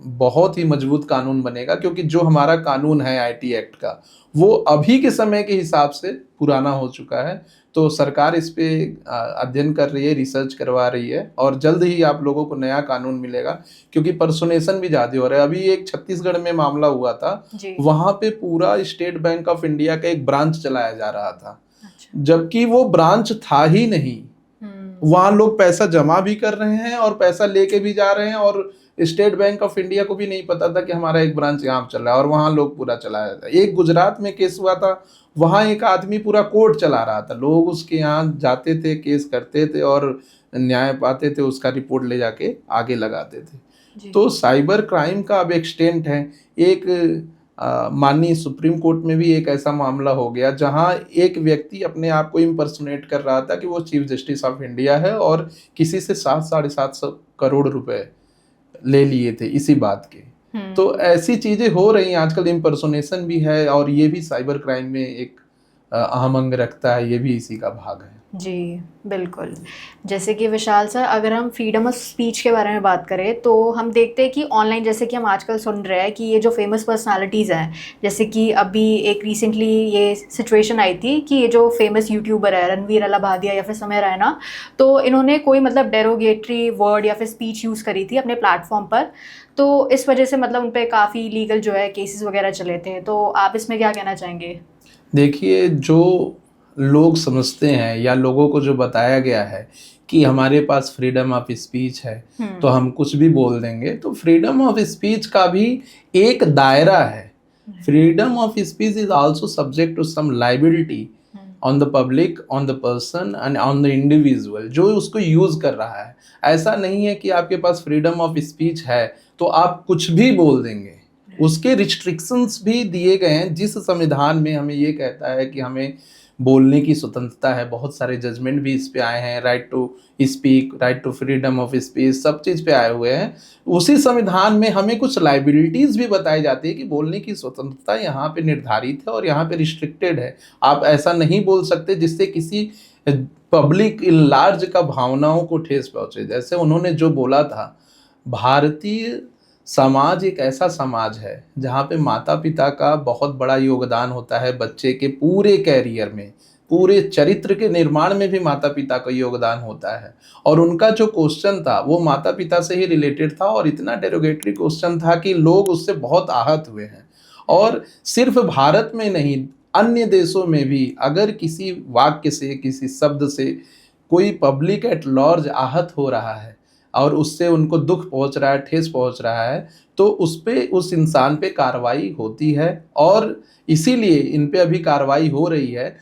बहुत ही मजबूत कानून बनेगा, क्योंकि जो हमारा कानून है आईटी एक्ट का वो अभी के समय के हिसाब से पुराना हो चुका है। तो सरकार इस पे अध्ययन कर रही है, रिसर्च करवा रही है, और जल्द ही आप लोगों को नया कानून मिलेगा, क्योंकि पर्सोनेशन भी ज़्यादा हो रहा है। अभी एक छत्तीसगढ़ में मामला हुआ था, वहाँ पे पूरा स्टेट बैंक ऑफ इंडिया का एक ब्रांच चलाया जा रहा था, जबकि वो ब्रांच था ही नहीं। वहाँ लोग पैसा जमा भी कर रहे हैं और पैसा लेके भी जा रहे हैं, और स्टेट बैंक ऑफ इंडिया को भी नहीं पता था कि हमारा एक ब्रांच यहाँ चल रहा है, और वहाँ लोग पूरा चलाया था। एक गुजरात में केस हुआ था, वहाँ एक आदमी पूरा कोर्ट चला रहा था, लोग उसके यहाँ जाते थे, केस करते थे और न्याय पाते थे, उसका रिपोर्ट ले जाके आगे लगाते थे। तो साइबर क्राइम का अब एक्सटेंट है। एक माननीय सुप्रीम कोर्ट में भी एक ऐसा मामला हो गया जहां एक व्यक्ति अपने आप को इम्पर्सोनेट कर रहा था कि वो चीफ जस्टिस ऑफ इंडिया है, और किसी से 7-7.5 करोड़ रुपए ले लिए थे इसी बात के। तो ऐसी चीजें हो रही हैं आजकल, इम्पर्सोनेशन भी है, और ये भी साइबर क्राइम में एक अहम अंग रखता है, ये भी इसी का भाग है। जी बिल्कुल। जैसे कि विशाल सर, अगर हम फ्रीडम ऑफ स्पीच के बारे में बात करें तो हम देखते हैं कि ऑनलाइन, जैसे कि हम आजकल सुन रहे हैं कि ये जो फेमस पर्सनालिटीज़ हैं, जैसे कि अभी एक रिसेंटली ये सिचुएशन आई थी कि ये जो फेमस यूट्यूबर है रणवीर अलाहाबादिया या फिर समय रैना, तो इन्होंने कोई मतलब डेरोगेटरी वर्ड या फिर स्पीच यूज़ करी थी अपने प्लेटफॉर्म पर, तो इस वजह से मतलब उन पर काफ़ी लीगल जो है केसेस वगैरह चले थे। तो आप इसमें क्या कहना चाहेंगे? देखिए, जो लोग समझते हैं या लोगों को जो बताया गया है कि हमारे पास फ्रीडम ऑफ स्पीच है तो हम कुछ भी बोल देंगे, तो फ्रीडम ऑफ स्पीच का भी एक दायरा है। Freedom of speech is also subject to some liability on the public, on the person and on the individual जो उसको यूज कर रहा है। ऐसा नहीं है कि आपके पास फ्रीडम ऑफ स्पीच है तो आप कुछ भी बोल देंगे। उसके रिस्ट्रिक्शंस भी दिए गए हैं जिस संविधान में हमें ये कहता है कि हमें बोलने की स्वतंत्रता है। बहुत सारे जजमेंट भी इस पे आए हैं, right to speak, right to freedom of speech, सब चीज़ पे आए हुए हैं। उसी संविधान में हमें कुछ लाइबिलिटीज़ भी बताई जाती है कि बोलने की स्वतंत्रता यहाँ पे निर्धारित है और यहाँ पे रिस्ट्रिक्टेड है। आप ऐसा नहीं बोल सकते जिससे किसी पब्लिक इन लार्ज का भावनाओं को ठेस पहुँचे। जैसे उन्होंने जो बोला था, भारतीय समाज एक ऐसा समाज है जहाँ पे माता पिता का बहुत बड़ा योगदान होता है बच्चे के पूरे कैरियर में, पूरे चरित्र के निर्माण में भी माता पिता का योगदान होता है। और उनका जो क्वेश्चन था वो माता पिता से ही रिलेटेड था और इतना डेरोगेटरी क्वेश्चन था कि लोग उससे बहुत आहत हुए हैं। और सिर्फ भारत में नहीं, अन्य देशों में भी अगर किसी वाक्य से, किसी शब्द से कोई पब्लिक एट लार्ज आहत हो रहा है और उससे उनको दुख पहुंच रहा है, ठेस पहुंच रहा है, तो उस पे, उस इंसान पे कार्रवाई होती है। और इसीलिए इन पे अभी कार्रवाई हो रही है।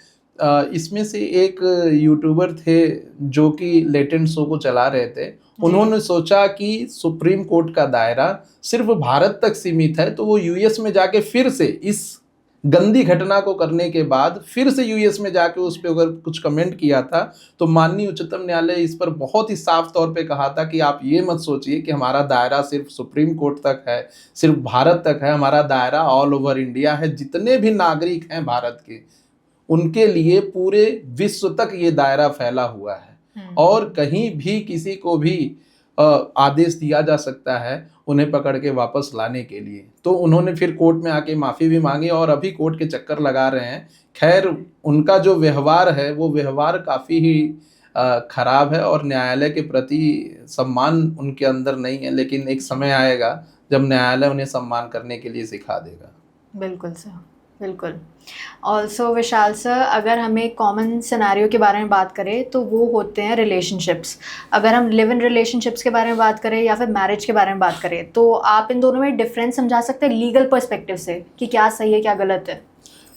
इसमें से एक यूट्यूबर थे जो कि लेटेंट शो को चला रहे थे, उन्होंने सोचा कि सुप्रीम कोर्ट का दायरा सिर्फ भारत तक सीमित है, तो वो यूएस में जाके फिर से इस गंदी घटना को करने के बाद फिर से यूएस में जाके उस पर अगर कुछ कमेंट किया था, तो माननीय उच्चतम न्यायालय इस पर बहुत ही साफ तौर पे कहा था कि आप ये मत सोचिए कि हमारा दायरा सिर्फ सुप्रीम कोर्ट तक है, सिर्फ भारत तक है। हमारा दायरा ऑल ओवर इंडिया है। जितने भी नागरिक हैं भारत के, उनके लिए पूरे विश्व तक ये दायरा फैला हुआ है और कहीं भी किसी को भी आदेश दिया जा सकता है उन्हें पकड़ के वापस लाने के लिए। तो उन्होंने फिर कोर्ट में आके माफ़ी भी मांगी और अभी कोर्ट के चक्कर लगा रहे हैं। खैर, उनका जो व्यवहार है वो व्यवहार काफ़ी ही खराब है और न्यायालय के प्रति सम्मान उनके अंदर नहीं है, लेकिन एक समय आएगा जब न्यायालय उन्हें सम्मान करने के लिए सिखा देगा। बिल्कुल सर, बिल्कुल। ऑल्सो विशाल सर, अगर हमें कॉमन सिनेरियो के बारे में बात करें तो वो होते हैं रिलेशनशिप्स। अगर हम लिव इन रिलेशनशिप्स के बारे में बात करें या फिर मैरिज के बारे में बात करें, तो आप इन दोनों में डिफरेंस समझा सकते हैं लीगल पर्सपेक्टिव से कि क्या सही है क्या गलत है?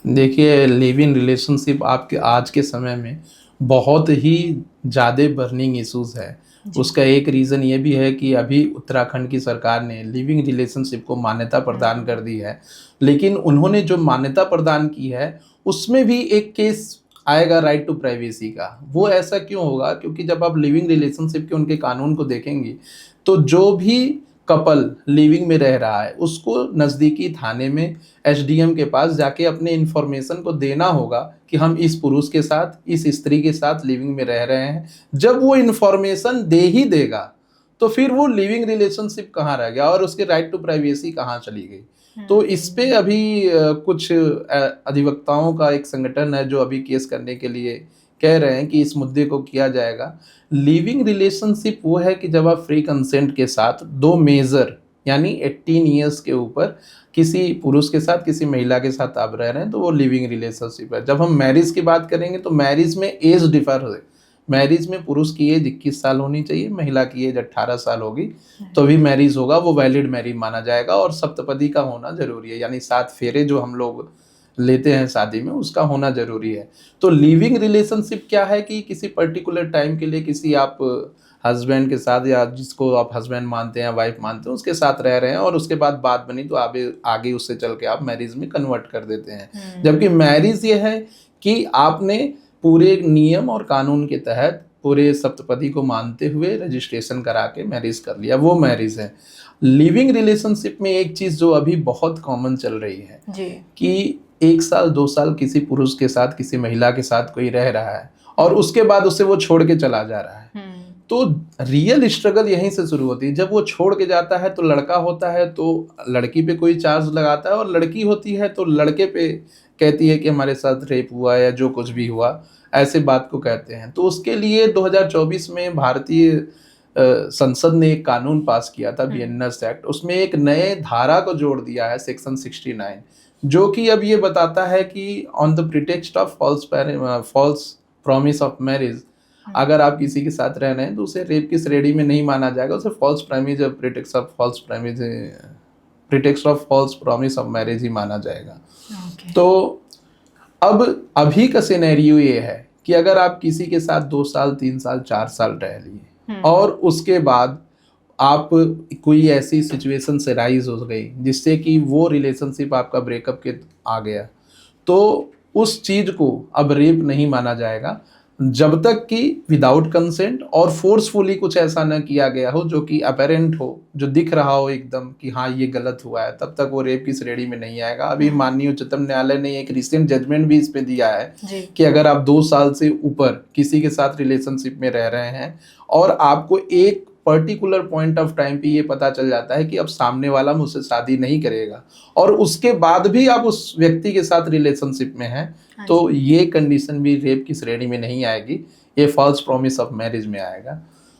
देखिए, लिव इन रिलेशनशिप आपके आज के समय में बहुत ही ज़्यादा बर्निंग इश्यूज़ है। उसका एक रीज़न ये भी है कि अभी उत्तराखंड की सरकार ने लिविंग रिलेशनशिप को मान्यता प्रदान कर दी है, लेकिन उन्होंने जो मान्यता प्रदान की है उसमें भी एक केस आएगा राइट टू प्राइवेसी का। वो ऐसा क्यों होगा? क्योंकि जब आप लिविंग रिलेशनशिप के उनके कानून को देखेंगे तो जो भी कपल लिविंग में रह रहा है उसको नज़दीकी थाने में एसडीएम के पास जाके अपने इन्फॉर्मेशन को देना होगा कि हम इस पुरुष के साथ, इस स्त्री के साथ लिविंग में रह रहे हैं। जब वो इन्फॉर्मेशन दे ही देगा तो फिर वो लिविंग रिलेशनशिप कहाँ रह गया और उसके राइट टू प्राइवेसी कहाँ चली गई? तो इस पे अभी कुछ अधिवक्ताओं का एक संगठन है जो अभी केस करने के लिए कह रहे हैं कि इस मुद्दे को किया जाएगा। लिविंग रिलेशनशिप वो है कि जब आप फ्री कंसेंट के साथ दो मेजर यानी 18 ईयर्स के ऊपर किसी पुरुष के साथ, किसी महिला के साथ आप रह रहे हैं तो वो लिविंग रिलेशनशिप है। जब हम मैरिज की बात करेंगे तो मैरिज में एज डिफर है। मैरिज में पुरुष की एज 21 साल होनी चाहिए, महिला की एज 18 साल होगी तो भी मैरिज होगा, वो वैलिड मैरिज माना जाएगा। और सप्तपदी का होना जरूरी है, यानी 7 फेरे जो हम लोग लेते हैं शादी में उसका होना जरूरी है। तो लिविंग रिलेशनशिप क्या है कि किसी पर्टिकुलर टाइम के लिए किसी आप हस्बैंड के साथ या जिसको आप हस्बैंड मानते हैं, वाइफ मानते हैं, उसके साथ रह रहे हैं और उसके बाद बात बनी तो आगे उससे चल के आप मैरिज में कन्वर्ट कर देते हैं। जबकि मैरिज ये है कि आपने पूरे नियम और कानून के तहत पूरे सप्तपदी को मानते हुए रजिस्ट्रेशन करा के मैरिज कर लिया, वो मैरिज है। लिविंग रिलेशनशिप में एक चीज़ जो अभी बहुत कॉमन चल रही है जी, कि 1 साल 2 साल किसी पुरुष के साथ, किसी महिला के साथ कोई रह रहा है और उसके बाद उससे वो छोड़ के चला जा रहा है। तो रियल स्ट्रगल यहीं से शुरू होती है। जब वो छोड़ के जाता है तो लड़का होता है तो लड़की पे कोई चार्ज लगाता है और लड़की होती है तो लड़के पे कहती है कि हमारे साथ रेप हुआ या जो कुछ भी हुआ, ऐसे बात को कहते हैं। तो उसके लिए 2024 में भारतीय संसद ने एक कानून पास किया था, बीएनएस एक्ट। उसमें एक नए धारा को जोड़ दिया है, सेक्शन 69, जो कि अब ये बताता है कि on the pretext of false promise of marriage, अगर आप किसी के साथ रह रहे हैं तो उसे रेप की श्रेणी में नहीं माना जाएगा, उसे false premise pretext of false promise of marriage ही माना जाएगा। तो अब अभी का सिनेरियो ये है कि अगर आप किसी के साथ 2 साल 3 साल 4 साल रह लिए और उसके बाद आप कोई ऐसी सिचुएशन से राइज हो गई जिससे कि वो रिलेशनशिप आपका ब्रेकअप के आ गया, तो उस चीज को अब रेप नहीं माना जाएगा जब तक कि विदाउट कंसेंट और फोर्सफुली कुछ ऐसा न किया गया हो जो कि अपेरेंट हो, जो दिख रहा हो एकदम कि हाँ ये गलत हुआ है, तब तक वो रेप की श्रेणी में नहीं आएगा। अभी माननीय उच्चतम न्यायालय ने एक रिसेंट जजमेंट भी इस पे दिया है कि अगर आप 2 साल से ऊपर किसी के साथ रिलेशनशिप में रह रहे हैं और आपको एक पर्टिकुलर पॉइंट ऑफ टाइम पे ये पता चल जाता है कि अब सामने वाला मुझसे शादी नहीं करेगा और उसके बाद भी आप उस व्यक्ति के साथ रिलेशनशिप में हैं, तो ये कंडीशन भी रेप की श्रेणी में नहीं आएगी, ये फॉल्स प्रॉमिस ऑफ मैरिज में आएगा।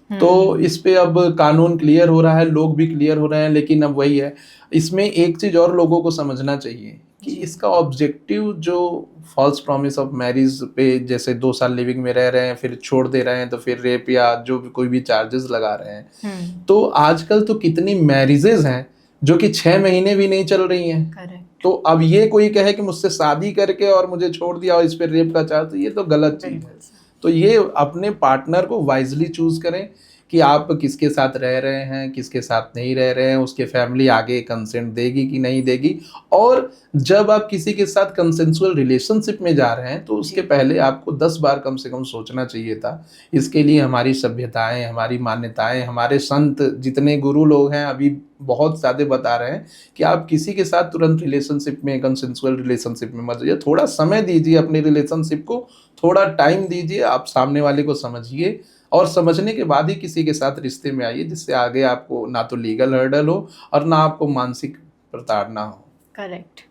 तो इस पे अब कानून क्लियर हो रहा है, लोग भी क्लियर हो रहे हैं, लेकिन अब वही है, इसमें एक चीज और लोगों को समझना चाहिए कि इसका ऑब्जेक्टिव जो फॉल्स प्रॉमिस ऑफ मैरिज पे जैसे 2 साल लिविंग में रह रहे हैं फिर छोड़ दे रहे हैं तो फिर रेप या जो भी कोई भी चार्जेस लगा रहे हैं, तो आजकल तो कितनी मैरिजेस हैं जो कि 6 महीने भी नहीं चल रही हैं। करेक्ट। तो अब ये कोई कहे कि मुझसे शादी करके और मुझे छोड़ दिया और इस पर रेप का चार्ज, तो ये तो गलत चीज है। तो ये अपने पार्टनर को वाइजली चूज करें कि आप किसके साथ रह रहे हैं, किसके साथ नहीं रह रहे हैं, उसके फैमिली आगे कंसेंट देगी कि नहीं देगी, और जब आप किसी के साथ कंसेंसुअल रिलेशनशिप में जा रहे हैं तो उसके पहले आपको 10 बार कम से कम सोचना चाहिए था। इसके लिए हमारी सभ्यताएं, हमारी मान्यताएं, हमारे संत जितने गुरु लोग हैं अभी बहुत ज़्यादा बता रहे हैं कि आप किसी के साथ तुरंत रिलेशनशिप में, कंसेंसुअल रिलेशनशिप में मत जाइए, थोड़ा समय दीजिए अपने रिलेशनशिप को, थोड़ा टाइम दीजिए, आप सामने वाले को समझिए और समझने के बाद ही किसी के साथ रिश्ते में आइए, जिससे आगे आपको ना तो लीगल हर्डल हो और ना आपको मानसिक प्रताड़ना हो। करेक्ट।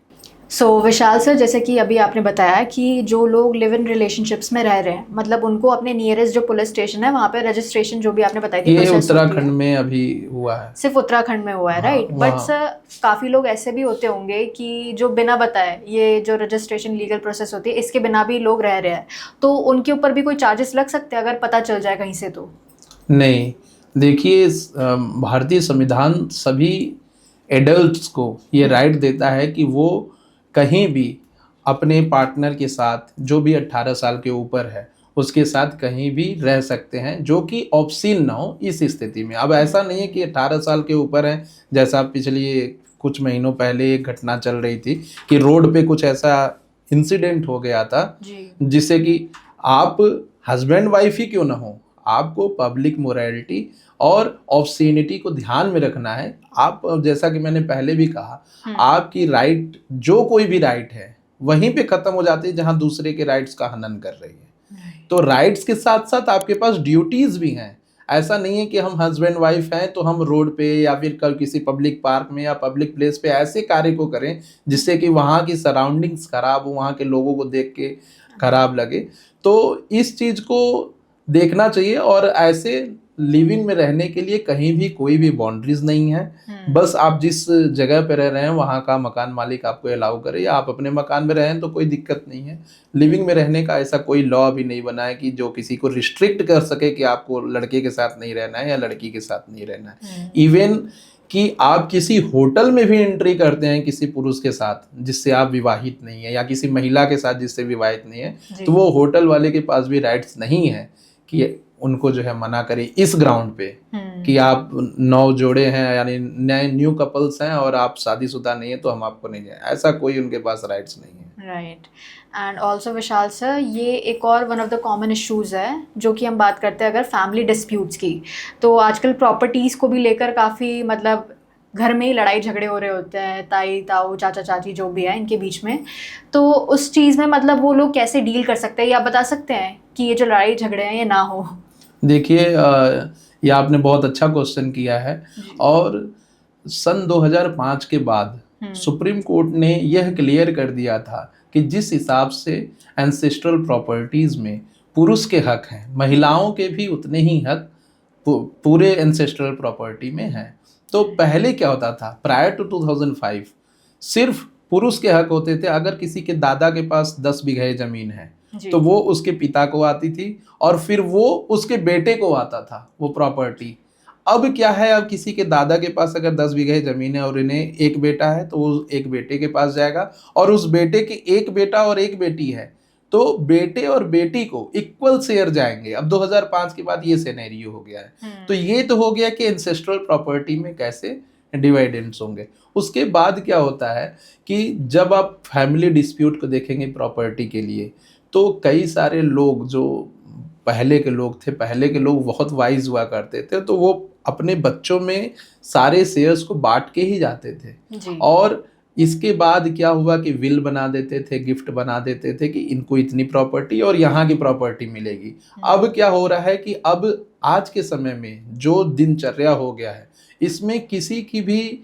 सो विशाल सर, जैसे कि अभी आपने बताया कि जो लोग लिव इन रिलेशनशिप्स में रह रहे हैं, मतलब उनको अपने नियरेस्ट जो पुलिस स्टेशन है वहाँ पे रजिस्ट्रेशन जो भी आपने बताई थी, ये उत्तराखंड में अभी हुआ है, सिर्फ उत्तराखंड में हुआ है, राइट? बट सर काफ़ी लोग ऐसे भी होते होंगे कि जो बिना बताए ये जो रजिस्ट्रेशन लीगल प्रोसेस होती है इसके बिना भी लोग रह रहे हैं, तो उनके ऊपर भी कोई चार्जेस लग सकते हैं अगर पता चल जाए कहीं से? तो नहीं, देखिए भारतीय संविधान सभी एडल्ट्स को ये राइट देता है कि वो कहीं भी अपने पार्टनर के साथ जो भी 18 साल के ऊपर है उसके साथ कहीं भी रह सकते हैं, जो कि ऑब्सीन ना हो इस स्थिति में। अब ऐसा नहीं है कि 18 साल के ऊपर है, जैसा पिछले कुछ महीनों पहले एक घटना चल रही थी कि रोड पे कुछ ऐसा इंसिडेंट हो गया था जिससे कि आप हस्बैंड वाइफ ही क्यों ना हो, आपको पब्लिक मोरालिटी और ऑब्सीनिटी को ध्यान में रखना है। आप जैसा कि मैंने पहले भी कहा, आपकी राइट, जो कोई भी राइट है वहीं पे खत्म हो जाती है जहां दूसरे के राइट्स का हनन कर रही है। तो राइट्स के साथ साथ आपके पास ड्यूटीज भी हैं। ऐसा नहीं है कि हम हस्बैंड वाइफ हैं तो हम रोड पे या फिर किसी पब्लिक पार्क में या पब्लिक प्लेस पे ऐसे कार्य को करें जिससे कि वहाँ की सराउंडिंग्स खराब हो, वहाँ के लोगों को देख के खराब लगे। तो इस चीज़ को देखना चाहिए और ऐसे लिविंग में रहने के लिए कहीं भी कोई भी बाउंड्रीज नहीं है। बस आप जिस जगह पे रह रहे हैं वहाँ का मकान मालिक आपको अलाउ करे, या आप अपने मकान में रहें तो कोई दिक्कत नहीं है। लिविंग में रहने का ऐसा कोई लॉ भी नहीं बना है कि जो किसी को रिस्ट्रिक्ट कर सके कि आपको लड़के के साथ नहीं रहना है या लड़की के साथ नहीं रहना है। इवन कि आप किसी होटल में भी एंट्री करते हैं किसी पुरुष के साथ जिससे आप विवाहित नहीं है या किसी महिला के साथ जिससे विवाहित नहीं है, तो वो होटल वाले के पास भी राइट्स नहीं है कि उनको जो है मना करे इस ग्राउंड पे कि आप 9 जोड़े हैं यानी नए न्यू कपल्स हैं और आप शादीशुदा नहीं है तो हम आपको नहीं जाए, ऐसा कोई उनके पास राइट्स नहीं है। Right. And also Vishal sir, ये एक और one of the common issues है जो कि हम बात करते हैं अगर फैमिली डिस्प्यूट्स की, तो आजकल प्रॉपर्टीज़ को भी लेकर काफ़ी मतलब घर में ही लड़ाई झगड़े हो रहे होते हैं, ताई ताऊ चाचा चाची जो भी है इनके बीच में। तो उस चीज़ में मतलब वो लोग कैसे डील कर सकते हैं, या बता सकते हैं कि ये जो लड़ाई झगड़े हैं ये ना हो? देखिए, ये आपने बहुत अच्छा क्वेश्चन किया है। और सन 2005 के बाद सुप्रीम कोर्ट ने यह क्लियर कर दिया था कि जिस हिसाब से एंसेस्ट्रल प्रॉपर्टीज़ में पुरुष के हक हैं, महिलाओं के भी उतने ही हक पूरे एंसेस्ट्रल प्रॉपर्टी में हैं। तो पहले क्या होता था, प्रायर टू 2005 सिर्फ पुरुष के हक होते थे। अगर किसी के दादा के पास 10 बीघे जमीन है जी। तो वो उसके पिता को आती थी और फिर वो उसके बेटे को आता था वो प्रॉपर्टी। अब क्या है, अब किसी के दादा के पास अगर 10 बीघे जमीन है और इन्हें एक बेटा है तो वो एक बेटे के पास जाएगा, और उस बेटे के एक बेटा और एक बेटी है तो बेटे और बेटी को इक्वल शेयर जाएंगे। अब 2005 के बाद ये सिनेरियो हो गया है। तो ये तो हो गया कि एंसेस्ट्रल प्रॉपर्टी में कैसे डिवाइडेंड्स होंगे। उसके बाद क्या होता है कि जब आप फैमिली डिस्प्यूट को देखेंगे प्रॉपर्टी के लिए, तो कई सारे लोग जो पहले के लोग बहुत वाइज हुआ करते थे, तो वो अपने बच्चों में सारे शेयर्स को बांट के ही जाते थे जी। और इसके बाद क्या हुआ कि विल बना देते थे, गिफ्ट बना देते थे कि इनको इतनी प्रॉपर्टी और यहाँ की प्रॉपर्टी मिलेगी। अब क्या हो रहा है कि अब आज के समय में जो दिनचर्या हो गया है, इसमें किसी की भी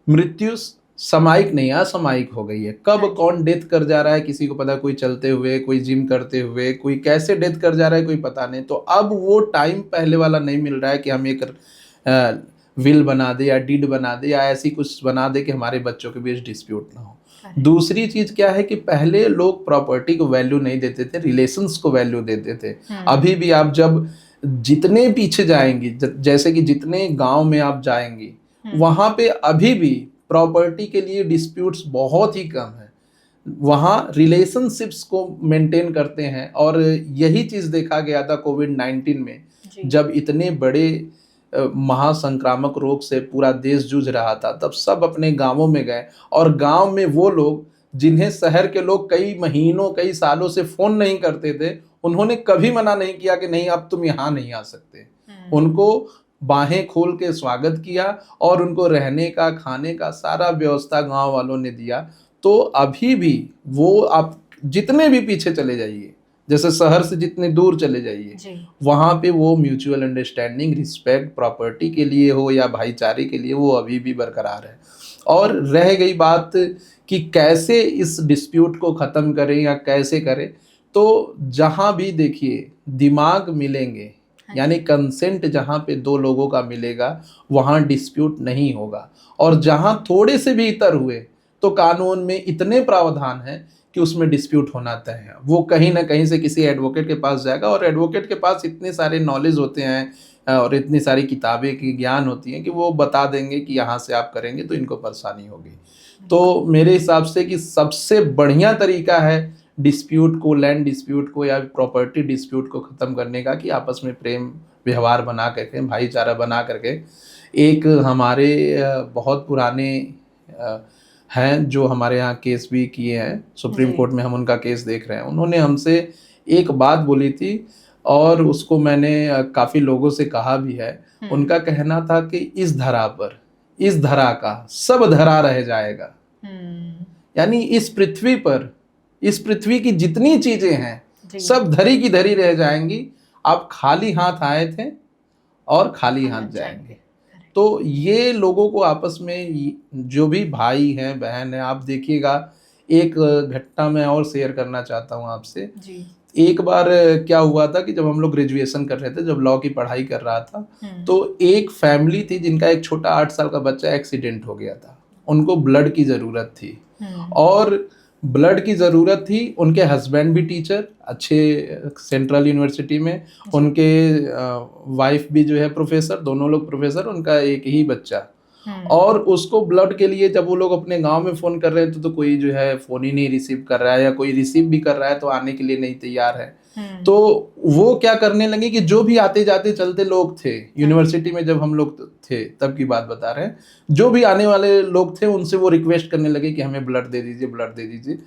मृत्यु सामयिक नहीं, असामयिक हो गई है। कब कौन डेथ कर जा रहा है किसी को पता, कोई चलते हुए, कोई जिम करते हुए, कोई कैसे डेथ कर जा रहा है कोई पता नहीं। तो अब वो टाइम पहले वाला नहीं मिल रहा है कि हम एक विल बना दे या डीड बना दे या ऐसी कुछ बना दे कि हमारे बच्चों के बीच डिस्प्यूट ना हो। दूसरी चीज क्या है कि पहले लोग प्रॉपर्टी को वैल्यू नहीं देते थे, रिलेशंस को वैल्यू देते थे। अभी भी आप जब जितने पीछे जाएंगी, जैसे कि जितने गांव में आप जाएंगी, वहां पे अभी भी प्रॉपर्टी के लिए डिस्प्यूट्स बहुत ही कम है। वहाँ रिलेशनशिप्स को मेंटेन करते हैं। और यही चीज देखा गया था कोविड-19 में, जब इतने बड़े महासंक्रामक रोग से पूरा देश जूझ रहा था, तब सब अपने गांवों में गए और गांव में वो लोग जिन्हें शहर के लोग कई महीनों कई सालों से फोन नहीं करते थे, उन्होंने कभी मना नहीं किया कि नहीं अब तुम यहाँ नहीं आ सकते। उनको बाहें खोल के स्वागत किया और उनको रहने का, खाने का सारा व्यवस्था गांव वालों ने दिया। तो अभी भी वो, आप जितने भी पीछे चले जाइए, जैसे शहर से जितने दूर चले जाइए, वहां पे वो म्यूचुअल अंडरस्टैंडिंग, रिस्पेक्ट प्रॉपर्टी के लिए हो या भाईचारे के लिए, वो अभी भी बरकरार है। और रह गई बात कि कैसे इस डिस्प्यूट को खत्म करें या कैसे करें, तो जहां भी देखिए दिमाग मिलेंगे, यानी कंसेंट जहां पे दो लोगों का मिलेगा वहां डिस्प्यूट नहीं होगा। और जहां थोड़े से भी इतर हुए तो कानून में इतने प्रावधान हैं कि उसमें डिस्प्यूट होना तय है। वो कहीं ना कहीं से किसी एडवोकेट के पास जाएगा और एडवोकेट के पास इतने सारे नॉलेज होते हैं और इतनी सारी किताबें की ज्ञान होती हैं कि वो बता देंगे कि यहाँ से आप करेंगे तो इनको परेशानी होगी। तो मेरे हिसाब से कि सबसे बढ़िया तरीका है डिस्प्यूट को, लैंड डिस्प्यूट को या प्रॉपर्टी डिस्प्यूट को ख़त्म करने का, कि आपस में प्रेम व्यवहार बना करके, भाईचारा बना करके। एक हमारे बहुत पुराने हैं जो हमारे यहाँ केस भी किए हैं, सुप्रीम कोर्ट में हम उनका केस देख रहे हैं। उन्होंने हमसे एक बात बोली थी और उसको मैंने काफ़ी लोगों से कहा भी है। उनका कहना था कि इस धरा पर, इस धरा का सब धरा रह जाएगा। यानी इस पृथ्वी पर, इस पृथ्वी की जितनी चीजें हैं सब धरी की धरी रह जाएंगी। आप खाली हाथ आए थे और खाली हाथ जाएंगे। तो ये लोगों को आपस में, जो भी भाई हैं बहन हैं, आप देखिएगा। एक घटना मैं और शेयर करना चाहता हूँ आपसे। एक बार क्या हुआ था कि जब हम लोग ग्रेजुएशन कर रहे थे, जब लॉ की पढ़ाई कर रहा था, तो एक फैमिली थी जिनका एक छोटा 8 साल का बच्चा एक्सीडेंट हो गया था। उनको ब्लड की ज़रूरत थी और ब्लड की ज़रूरत थी। उनके हस्बैंड भी टीचर, अच्छे सेंट्रल यूनिवर्सिटी में, उनके वाइफ भी जो है प्रोफेसर, दोनों लोग प्रोफेसर, उनका एक ही बच्चा। और उसको ब्लड के लिए जब वो लोग अपने गांव में फ़ोन कर रहे थे तो कोई जो है फ़ोन ही नहीं रिसीव कर रहा है, या कोई रिसीव भी कर रहा है तो आने के लिए नहीं तैयार है। तो वो क्या करने लगे कि जो भी आते जाते चलते लोग थे, यूनिवर्सिटी में जब हम लोग थे तब की बात बता रहे हैं, जो भी आने वाले लोग थे उनसे वो रिक्वेस्ट करने लगे कि हमें ब्लड दे दीजिए, ब्लड दे दीजिए।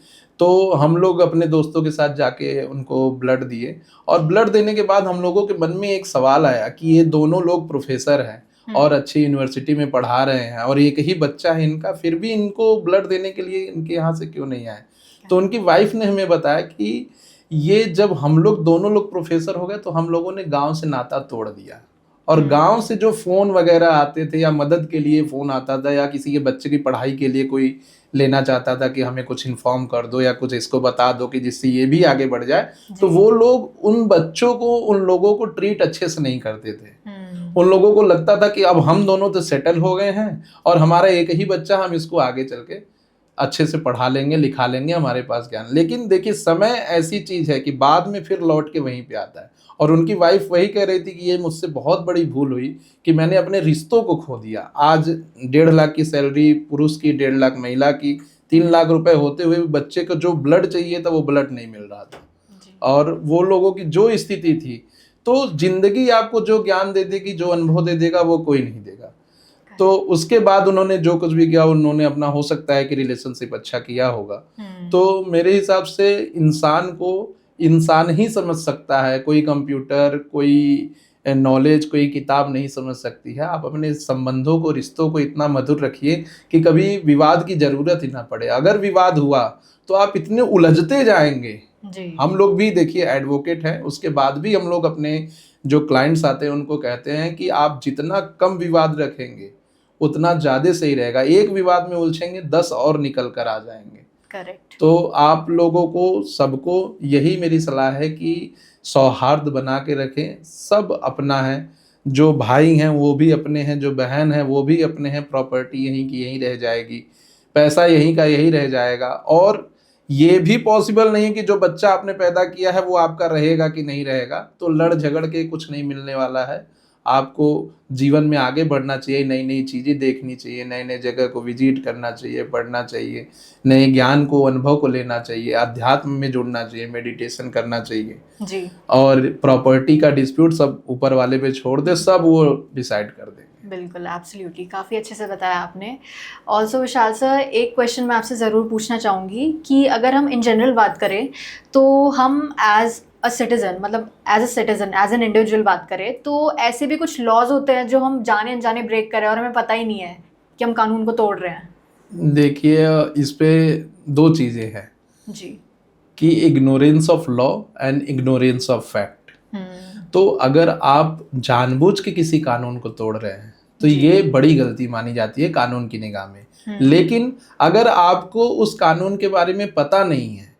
तो हम लोग अपने दोस्तों के साथ जाके उनको ब्लड दिए। और ब्लड देने के बाद हम लोगों के मन में एक सवाल आया कि ये दोनों लोग प्रोफेसर हैं और अच्छी यूनिवर्सिटी में पढ़ा रहे हैं और एक ही बच्चा है इनका, फिर भी इनको ब्लड देने के लिए इनके यहाँ से क्यों नहीं आए। तो उनकी वाइफ ने हमें बताया कि ये जब हम लोग दोनों लोग प्रोफेसर हो गए तो हम लोगों ने गांव से नाता तोड़ दिया। और गांव से जो फ़ोन वगैरह आते थे या मदद के लिए फ़ोन आता था या किसी के बच्चे की पढ़ाई के लिए कोई लेना चाहता था कि हमें कुछ इन्फॉर्म कर दो या कुछ इसको बता दो कि जिससे ये भी आगे बढ़ जाए, तो वो लोग उन बच्चों को, उन लोगों को ट्रीट अच्छे से नहीं करते थे। उन लोगों को लगता था कि अब हम दोनों तो सेटल हो गए हैं और हमारा एक ही बच्चा, हम इसको आगे चल के अच्छे से पढ़ा लेंगे लिखा लेंगे, हमारे पास ज्ञान। लेकिन देखिए समय ऐसी चीज़ है कि बाद में फिर लौट के वहीं पे आता है। और उनकी वाइफ वही कह रही थी कि ये मुझसे बहुत बड़ी भूल हुई कि मैंने अपने रिश्तों को खो दिया। आज 1.5 लाख की सैलरी पुरुष की, 1.5 लाख महिला की, 3 लाख रुपए होते हुए भी बच्चे को जो ब्लड चाहिए था वो ब्लड नहीं मिल रहा था। और वो लोगों की जो स्थिति थी, तो जिंदगी आपको जो ज्ञान दे देगी, जो अनुभव दे देगा, वो कोई नहीं देगा। तो उसके बाद उन्होंने जो कुछ भी किया, उन्होंने अपना, हो सकता है कि रिलेशनशिप अच्छा किया होगा। तो मेरे हिसाब से इंसान को इंसान ही समझ सकता है, कोई कंप्यूटर, कोई नॉलेज, कोई किताब नहीं समझ सकती है। आप अपने संबंधों को, रिश्तों को इतना मधुर रखिए कि कभी विवाद की जरूरत ही ना पड़े। अगर विवाद हुआ तो आप इतने उलझते जाएंगे। हम लोग भी देखिए एडवोकेट हैं, उसके बाद भी हम लोग अपने जो क्लाइंट्स आते हैं उनको कहते हैं कि आप जितना कम विवाद रखेंगे उतना ज्यादा सही रहेगा। एक विवाद में उलझेंगे 10 और निकल कर आ जाएंगे। करेक्ट। तो आप लोगों को, सबको यही मेरी सलाह है कि सौहार्द बना के रखें। सब अपना है, जो भाई हैं वो भी अपने हैं, जो बहन है वो भी अपने हैं। प्रॉपर्टी यहीं की यहीं रह जाएगी, पैसा यहीं का यहीं रह जाएगा। और ये भी पॉसिबल नहीं है कि जो बच्चा आपने पैदा किया है वो आपका रहेगा कि नहीं रहेगा। तो लड़ झगड़ के कुछ नहीं मिलने वाला है। आपको जीवन में आगे बढ़ना चाहिए, नई नई चीज़ें देखनी चाहिए, नए नए जगह को विजिट करना चाहिए, पढ़ना चाहिए, नए ज्ञान को, अनुभव को लेना चाहिए, अध्यात्म में जुड़ना चाहिए, मेडिटेशन करना चाहिए जी। और प्रॉपर्टी का डिस्प्यूट सब ऊपर वाले पे छोड़ दे, सब वो डिसाइड कर देंगे। बिल्कुल, एब्सोल्युटली, काफ़ी अच्छे से बताया आपने। ऑल्सो विशाल सर, एक क्वेश्चन मैं आपसे ज़रूर पूछना चाहूँगी कि अगर हम इन जनरल बात करें तो हम एज अ सिटीज़न, मतलब as a citizen, as an individual बात करें तो ऐसे भी कुछ लॉज होते हैं जो हम जाने अनजाने ब्रेक कर रहे हैं और हमें पता ही नहीं है कि हम कानून को तोड़ रहे हैं। देखिए, इस पे 2 चीज़ें हैं जी। कि ignorance of law and ignorance of fact. तो अगर आप जानबूझ के किसी कानून को तोड़ रहे हैं तो ये बड़ी गलती मानी जाती है कानून की निगाह में। लेकिन अगर आपको उस कानून के बारे में पता नहीं है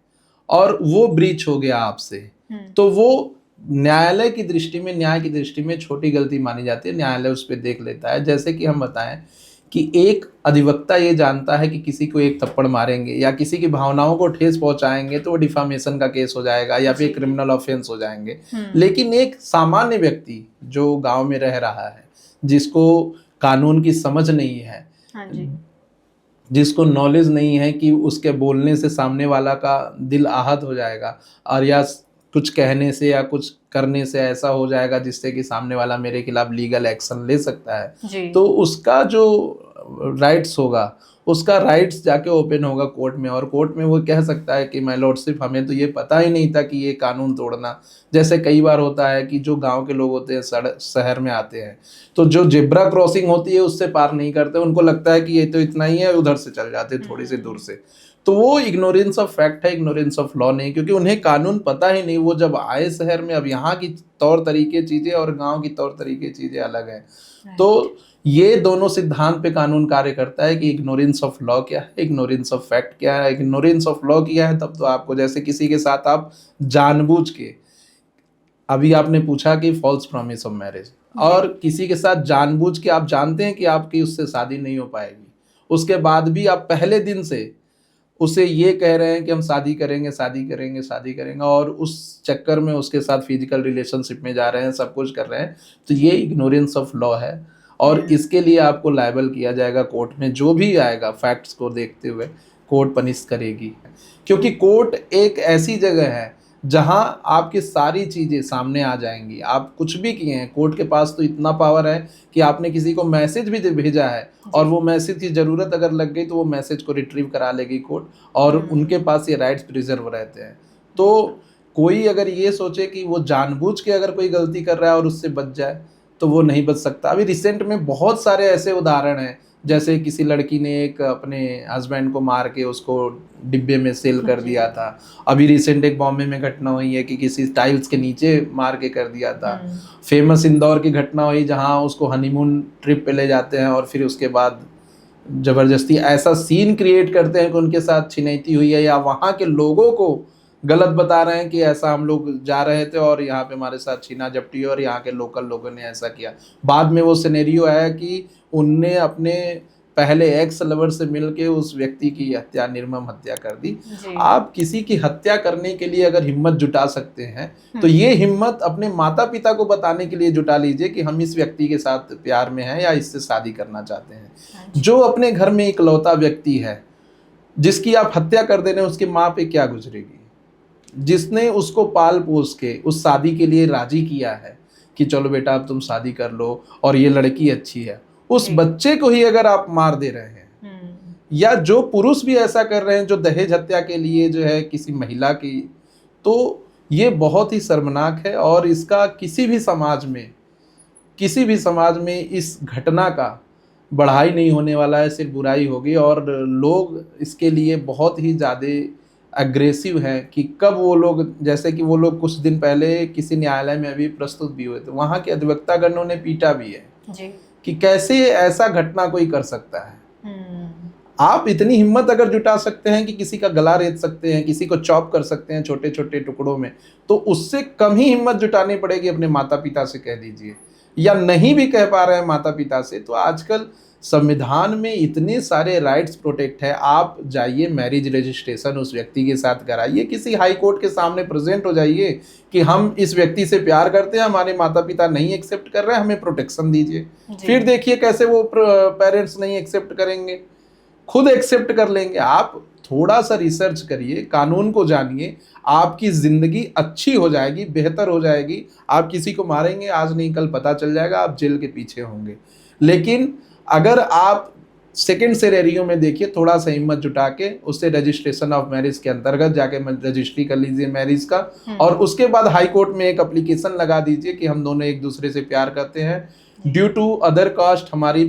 और वो ब्रीच हो गया आपसे, तो वो न्यायालय की दृष्टि में, न्याय की दृष्टि में छोटी गलती मानी जाती है। न्यायालय उस पर देख लेता है। जैसे कि हम बताएं कि एक अधिवक्ता ये जानता है कि किसी को एक थप्पड़ मारेंगे या किसी की भावनाओं को ठेस पहुंचाएंगे तो वो डिफामेशन का केस हो जाएगा या फिर क्रिमिनल ऑफेंस हो जाएंगे। लेकिन एक सामान्य व्यक्ति जो गांव में रह रहा है, जिसको कानून की समझ नहीं है, जिसको नॉलेज नहीं है कि उसके बोलने से सामने वाला का दिल आहत हो जाएगा और या कुछ कहने से या कुछ करने से ऐसा हो जाएगा जिससे कि सामने वाला मेरे खिलाफ लीगल एक्शन ले सकता है, तो उसका जो राइट्स होगा, उसका राइट्स जाके ओपन होगा कोर्ट में। और कोर्ट में वो कह सकता है कि माय लॉर्डशिप, हमें तो ये पता ही नहीं था कि ये कानून तोड़ना। जैसे कई बार होता है कि जो गांव के लोग होते हैं शहर में आते हैं तो जो जेब्रा क्रॉसिंग होती है उससे पार नहीं करते, उनको लगता है कि ये तो इतना ही है, उधर से चल जाते थोड़ी सी दूर से। तो वो इग्नोरेंस ऑफ फैक्ट है, इग्नोरेंस ऑफ लॉ नहीं, क्योंकि उन्हें कानून पता ही नहीं। वो जब आए शहर में, अब यहाँ की तौर तरीके चीजें और गांव की तौर तरीके चीजें अलग हैं। तो ये दोनों सिद्धांत पे कानून कार्य करता है कि इग्नोरेंस ऑफ लॉ क्या है, इग्नोरेंस ऑफ फैक्ट क्या है। इग्नोरेंस ऑफ लॉ किया है तब तो आपको, जैसे किसी के साथ आप जानबूझ के, अभी आपने पूछा कि फॉल्स प्रॉमिस ऑफ मैरिज, और किसी के साथ जानबूझ के आप जानते हैं कि आपकी उससे शादी नहीं हो पाएगी, उसके बाद भी आप पहले दिन से उसे ये कह रहे हैं कि हम शादी करेंगे, शादी करेंगे, शादी करेंगे, और उस चक्कर में उसके साथ फिजिकल रिलेशनशिप में जा रहे हैं, सब कुछ कर रहे हैं, तो ये इग्नोरेंस ऑफ लॉ है। और इसके लिए आपको लायबल किया जाएगा कोर्ट में। जो भी आएगा फैक्ट्स को देखते हुए कोर्ट पनिश करेगी, क्योंकि कोर्ट एक ऐसी जगह है जहां आपकी सारी चीजें सामने आ जाएंगी। आप कुछ भी किए हैं, कोर्ट के पास तो इतना पावर है कि आपने किसी को मैसेज भी भेजा है और वो मैसेज की जरूरत अगर लग गई तो वो मैसेज को रिट्रीव करा लेगी कोर्ट, और उनके पास ये राइट्स प्रिजर्व रहते हैं। तो कोई अगर ये सोचे कि वो जानबूझ के अगर कोई गलती कर रहा है और उससे बच जाए, तो वो नहीं बच सकता। अभी रिसेंट में बहुत सारे ऐसे उदाहरण हैं, जैसे किसी लड़की ने एक अपने हस्बैंड को मार के उसको डिब्बे में सेल कर दिया था। अभी रिसेंट एक बॉम्बे में घटना हुई है कि किसी टाइल्स के नीचे मार के कर दिया था। फेमस इंदौर की घटना हुई जहां उसको हनीमून ट्रिप पे ले जाते हैं और फिर उसके बाद जबरदस्ती ऐसा सीन क्रिएट करते हैं कि उनके साथ छिनैती हुई है, या वहाँ के लोगों को गलत बता रहे हैं कि ऐसा हम लोग जा रहे थे और यहाँ पे हमारे साथ छीना झपटी हुई और यहाँ के लोकल लोगों ने ऐसा किया। बाद में वो सिनेरियो आया कि उनने अपने पहले एक्स लवर से मिलके उस व्यक्ति की हत्या, निर्मम हत्या कर दी। जी। आप किसी की हत्या करने के लिए अगर हिम्मत जुटा सकते हैं तो ये हिम्मत अपने माता पिता को बताने के लिए जुटा लीजिए कि हम इस व्यक्ति के साथ प्यार में हैं या इससे शादी करना चाहते हैं। जो अपने घर में इकलौता व्यक्ति है जिसकी आप हत्या कर दे रहे हैं, उसकी माँ पे क्या गुजरेगी? जिसने उसको पाल पोस के उस शादी के लिए राजी किया है कि चलो बेटा अब तुम शादी कर लो और ये लड़की अच्छी है, उस बच्चे को ही अगर आप मार दे रहे हैं, या जो पुरुष भी ऐसा कर रहे हैं जो दहेज हत्या के लिए जो है किसी महिला की, तो ये बहुत ही शर्मनाक है। और इसका किसी भी समाज में इस घटना का बढ़ाई नहीं होने वाला है, सिर्फ बुराई होगी। और लोग इसके लिए बहुत ही ज़्यादा अग्रेसिव हैं कि कब वो लोग, जैसे कि वो लोग कुछ दिन पहले किसी न्यायालय में अभी प्रस्तुत भी हुए थे, वहाँ के अधिवक्तागणों ने पीटा भी है जी। कि कैसे ऐसा घटना कोई कर सकता है। आप इतनी हिम्मत अगर जुटा सकते हैं कि किसी का गला रेत सकते हैं, किसी को चॉप कर सकते हैं छोटे छोटे टुकड़ों में, तो उससे कम ही हिम्मत जुटानी पड़ेगी अपने माता पिता से कह दीजिए, या नहीं भी कह पा रहे हैं माता पिता से, तो आजकल संविधान में इतने सारे राइट्स प्रोटेक्ट है। आप जाइए मैरिज रजिस्ट्रेशन उस व्यक्ति के साथ कराइए, किसी हाई कोर्ट के सामने प्रेजेंट हो जाइए कि हम इस व्यक्ति से प्यार करते हैं, हमारे माता पिता नहीं एक्सेप्ट कर रहे हैं, हमें प्रोटेक्शन दीजिए। फिर देखिए कैसे वो पेरेंट्स नहीं एक्सेप्ट करेंगे, खुद एक्सेप्ट कर लेंगे। आप थोड़ा सा रिसर्च करिए, कानून को जानिए, आपकी ज़िंदगी अच्छी हो जाएगी, बेहतर हो जाएगी। आप किसी को मारेंगे, आज नहीं कल पता चल जाएगा, आप जेल के पीछे होंगे। लेकिन अगर आप सेकेंड सिनेरियो में देखिए, थोड़ा सा हिम्मत जुटा के उससे रजिस्ट्रेशन ऑफ मैरिज के अंतर्गत जाके रजिस्ट्री कर लीजिए मैरिज का, और उसके बाद हाई कोर्ट में एक एप्लीकेशन लगा दीजिए कि हम दोनों एक दूसरे से प्यार करते हैं, ड्यू टू अदर कास्ट हमारी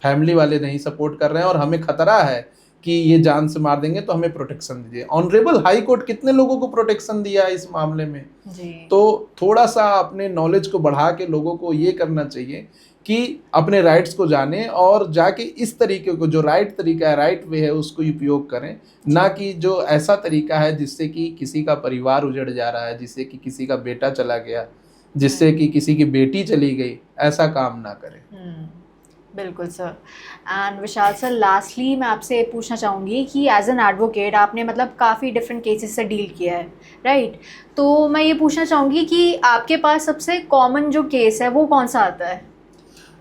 फैमिली वाले नहीं सपोर्ट कर रहे हैं और हमें खतरा है कि ये जान से मार देंगे, तो हमें प्रोटेक्शन दीजिए। ऑनरेबल हाई कोर्ट कितने लोगों को प्रोटेक्शन दिया है इस मामले में जी। तो थोड़ा सा अपने नॉलेज को बढ़ा के लोगों को ये करना चाहिए कि अपने राइट्स को जाने और जाके इस तरीके को, जो राइट तरीका है, राइट वे है, उसको उपयोग करें, ना कि जो ऐसा तरीका है जिससे कि किसी का परिवार उजड़ जा रहा है, जिससे कि किसी का बेटा चला गया, जिससे कि किसी की बेटी चली गई, ऐसा काम ना करें। बिल्कुल sir. And Vishal sir, lastly मैं आपसे पूछना चाहूँगी कि एज एन एडवोकेट आपने मतलब काफ़ी डिफरेंट केसेस से डील किया है, राइट? तो मैं ये पूछना चाहूँगी कि आपके पास सबसे कॉमन जो केस है वो कौन सा आता है?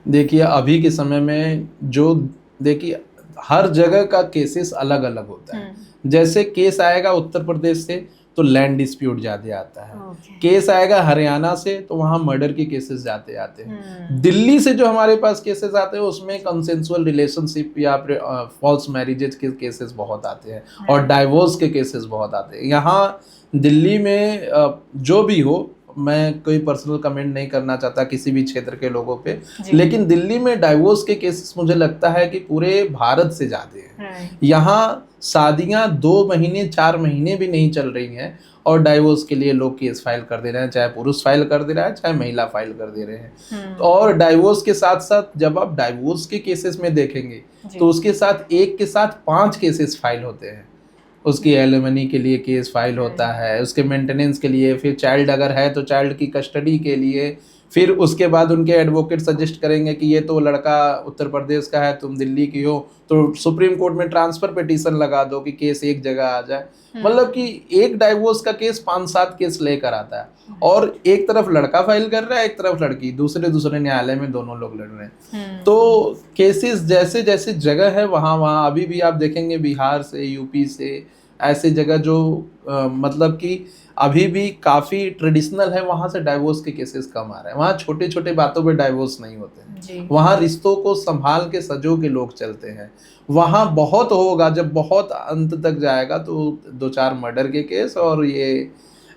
देखिए अभी के समय में जो, देखिए हर जगह का केसेस अलग अलग होता है। जैसे केस आएगा उत्तर प्रदेश से तो लैंड डिस्प्यूट ज़्यादा आता है। केस आएगा हरियाणा से तो वहाँ मर्डर के केसेस जाते आते हैं। दिल्ली से जो हमारे पास केसेस आते हैं उसमें कंसेंसुअल रिलेशनशिप या फॉल्स मैरिजेज के केसेस बहुत आते हैं और डाइवोर्स के केसेस बहुत आते हैं। यहाँ दिल्ली में जो भी हो, मैं कोई पर्सनल कमेंट नहीं करना चाहता किसी भी क्षेत्र के लोगों पे, लेकिन दिल्ली में डाइवोर्स के केसेस मुझे लगता है कि पूरे भारत से ज़्यादा हैं। यहाँ शादियाँ 2 महीने 4 महीने भी नहीं चल रही हैं और डाइवोर्स के लिए लोग केस फाइल कर दे रहे हैं, चाहे पुरुष फाइल कर दे रहा है चाहे महिला फाइल कर दे रहे हैं। और डाइवोर्स के साथ साथ जब आप डाइवोर्स के केसेस में देखेंगे तो उसके साथ एक के साथ 5 केसेस फाइल होते हैं। उसकी एलिमनी के लिए केस फाइल होता है, उसके मेंटेनेंस के लिए, फिर चाइल्ड अगर है तो चाइल्ड की कस्टडी के लिए, फिर उसके बाद उनके एडवोकेट सजेस्ट करेंगे कि ये तो लड़का उत्तर प्रदेश का है, तुम दिल्ली की हो, तो सुप्रीम कोर्ट में ट्रांसफर पिटीशन लगा दो कि केस एक जगह आ जाए। मतलब कि एक डाइवोर्स का केस 5-7 केस लेकर आता है और एक तरफ लड़का फाइल कर रहा है, एक तरफ लड़की, दूसरे न्यायालय में दोनों लोग लड़ रहे हैं। तो केसेस जैसे जैसे जगह है वहाँ अभी भी आप देखेंगे बिहार से, यूपी से, ऐसे जगह जो मतलब कि अभी भी काफ़ी ट्रेडिशनल है, वहाँ से डाइवोर्स के केसेस कम आ रहे हैं। वहाँ छोटे छोटे बातों पे डाइवोर्स नहीं होते हैं, वहाँ रिश्तों को संभाल के सजो के लोग चलते हैं। वहाँ बहुत होगा, जब बहुत अंत तक जाएगा तो 2-4 मर्डर के केस और ये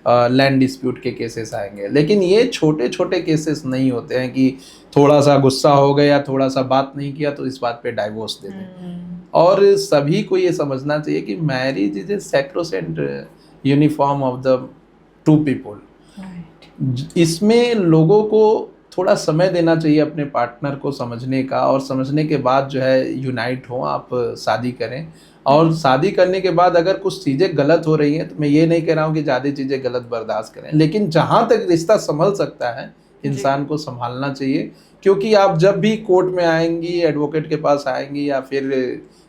लैंड डिस्प्यूट के केसेस आएंगे। लेकिन ये छोटे छोटे केसेस नहीं होते हैं कि थोड़ा सा गुस्सा हो गया, थोड़ा सा बात नहीं किया तो इस बात पे डाइवोर्स दे दें। और सभी को ये समझना चाहिए कि marriage is a sacrosanct uniform of the 2 people. इसमें लोगों को थोड़ा समय देना चाहिए अपने पार्टनर को समझने का, और समझने के बाद जो है यूनाइट हो, आप शादी करें। और शादी करने के बाद अगर कुछ चीज़ें गलत हो रही हैं तो मैं ये नहीं कह रहा हूँ कि ज़्यादा चीज़ें गलत बर्दाश्त करें, लेकिन जहाँ तक रिश्ता संभल सकता है इंसान को संभालना चाहिए, क्योंकि आप जब भी कोर्ट में आएंगी, एडवोकेट के पास आएंगी या फिर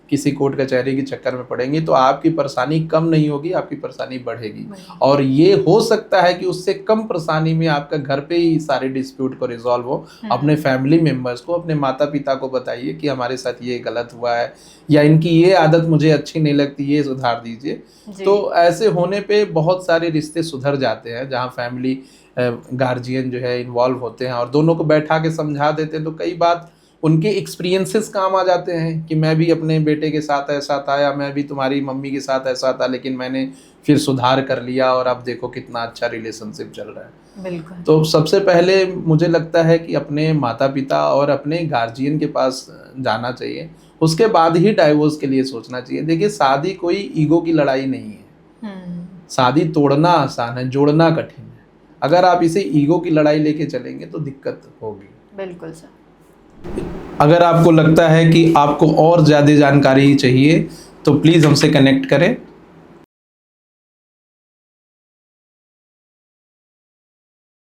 किसी कोर्ट कचहरी के चक्कर में पड़ेंगी, तो आपकी परेशानी कम नहीं होगी, आपकी परेशानी बढ़ेगी। और ये हो सकता है कि उससे कम परेशानी में आपका घर पे ही सारे डिस्प्यूट को रिजॉल्व हो। अपने फैमिली मेंबर्स को, अपने माता पिता को बताइए कि हमारे साथ ये गलत हुआ है या इनकी ये आदत मुझे अच्छी नहीं लगती, ये सुधार दीजिए। तो ऐसे होने पे बहुत सारे रिश्ते सुधर जाते हैं, जहाँ फैमिली गार्जियन जो है इन्वॉल्व होते हैं और दोनों को बैठा के समझा देते हैं, तो कई बात उनके एक्सपीरियंसेस काम आ जाते हैं कि मैं भी अपने बेटे के साथ ऐसा था, या मैं भी तुम्हारी मम्मी के साथ ऐसा था, लेकिन मैंने फिर सुधार कर लिया और अब देखो कितना अच्छा रिलेशनशिप चल रहा है। बिल्कुल। तो सबसे पहले मुझे लगता है कि अपने माता पिता और अपने गार्जियन के पास जाना चाहिए, उसके बाद ही डाइवोर्स के लिए सोचना चाहिए। देखिए, शादी कोई ईगो की लड़ाई नहीं है। शादी तोड़ना आसान है, जोड़ना कठिन है। अगर आप इसे ईगो की लड़ाई लेके चलेंगे तो दिक्कत होगी। बिल्कुल सर। अगर आपको लगता है कि आपको और ज़्यादा जानकारी चाहिए तो प्लीज़ हमसे कनेक्ट करें।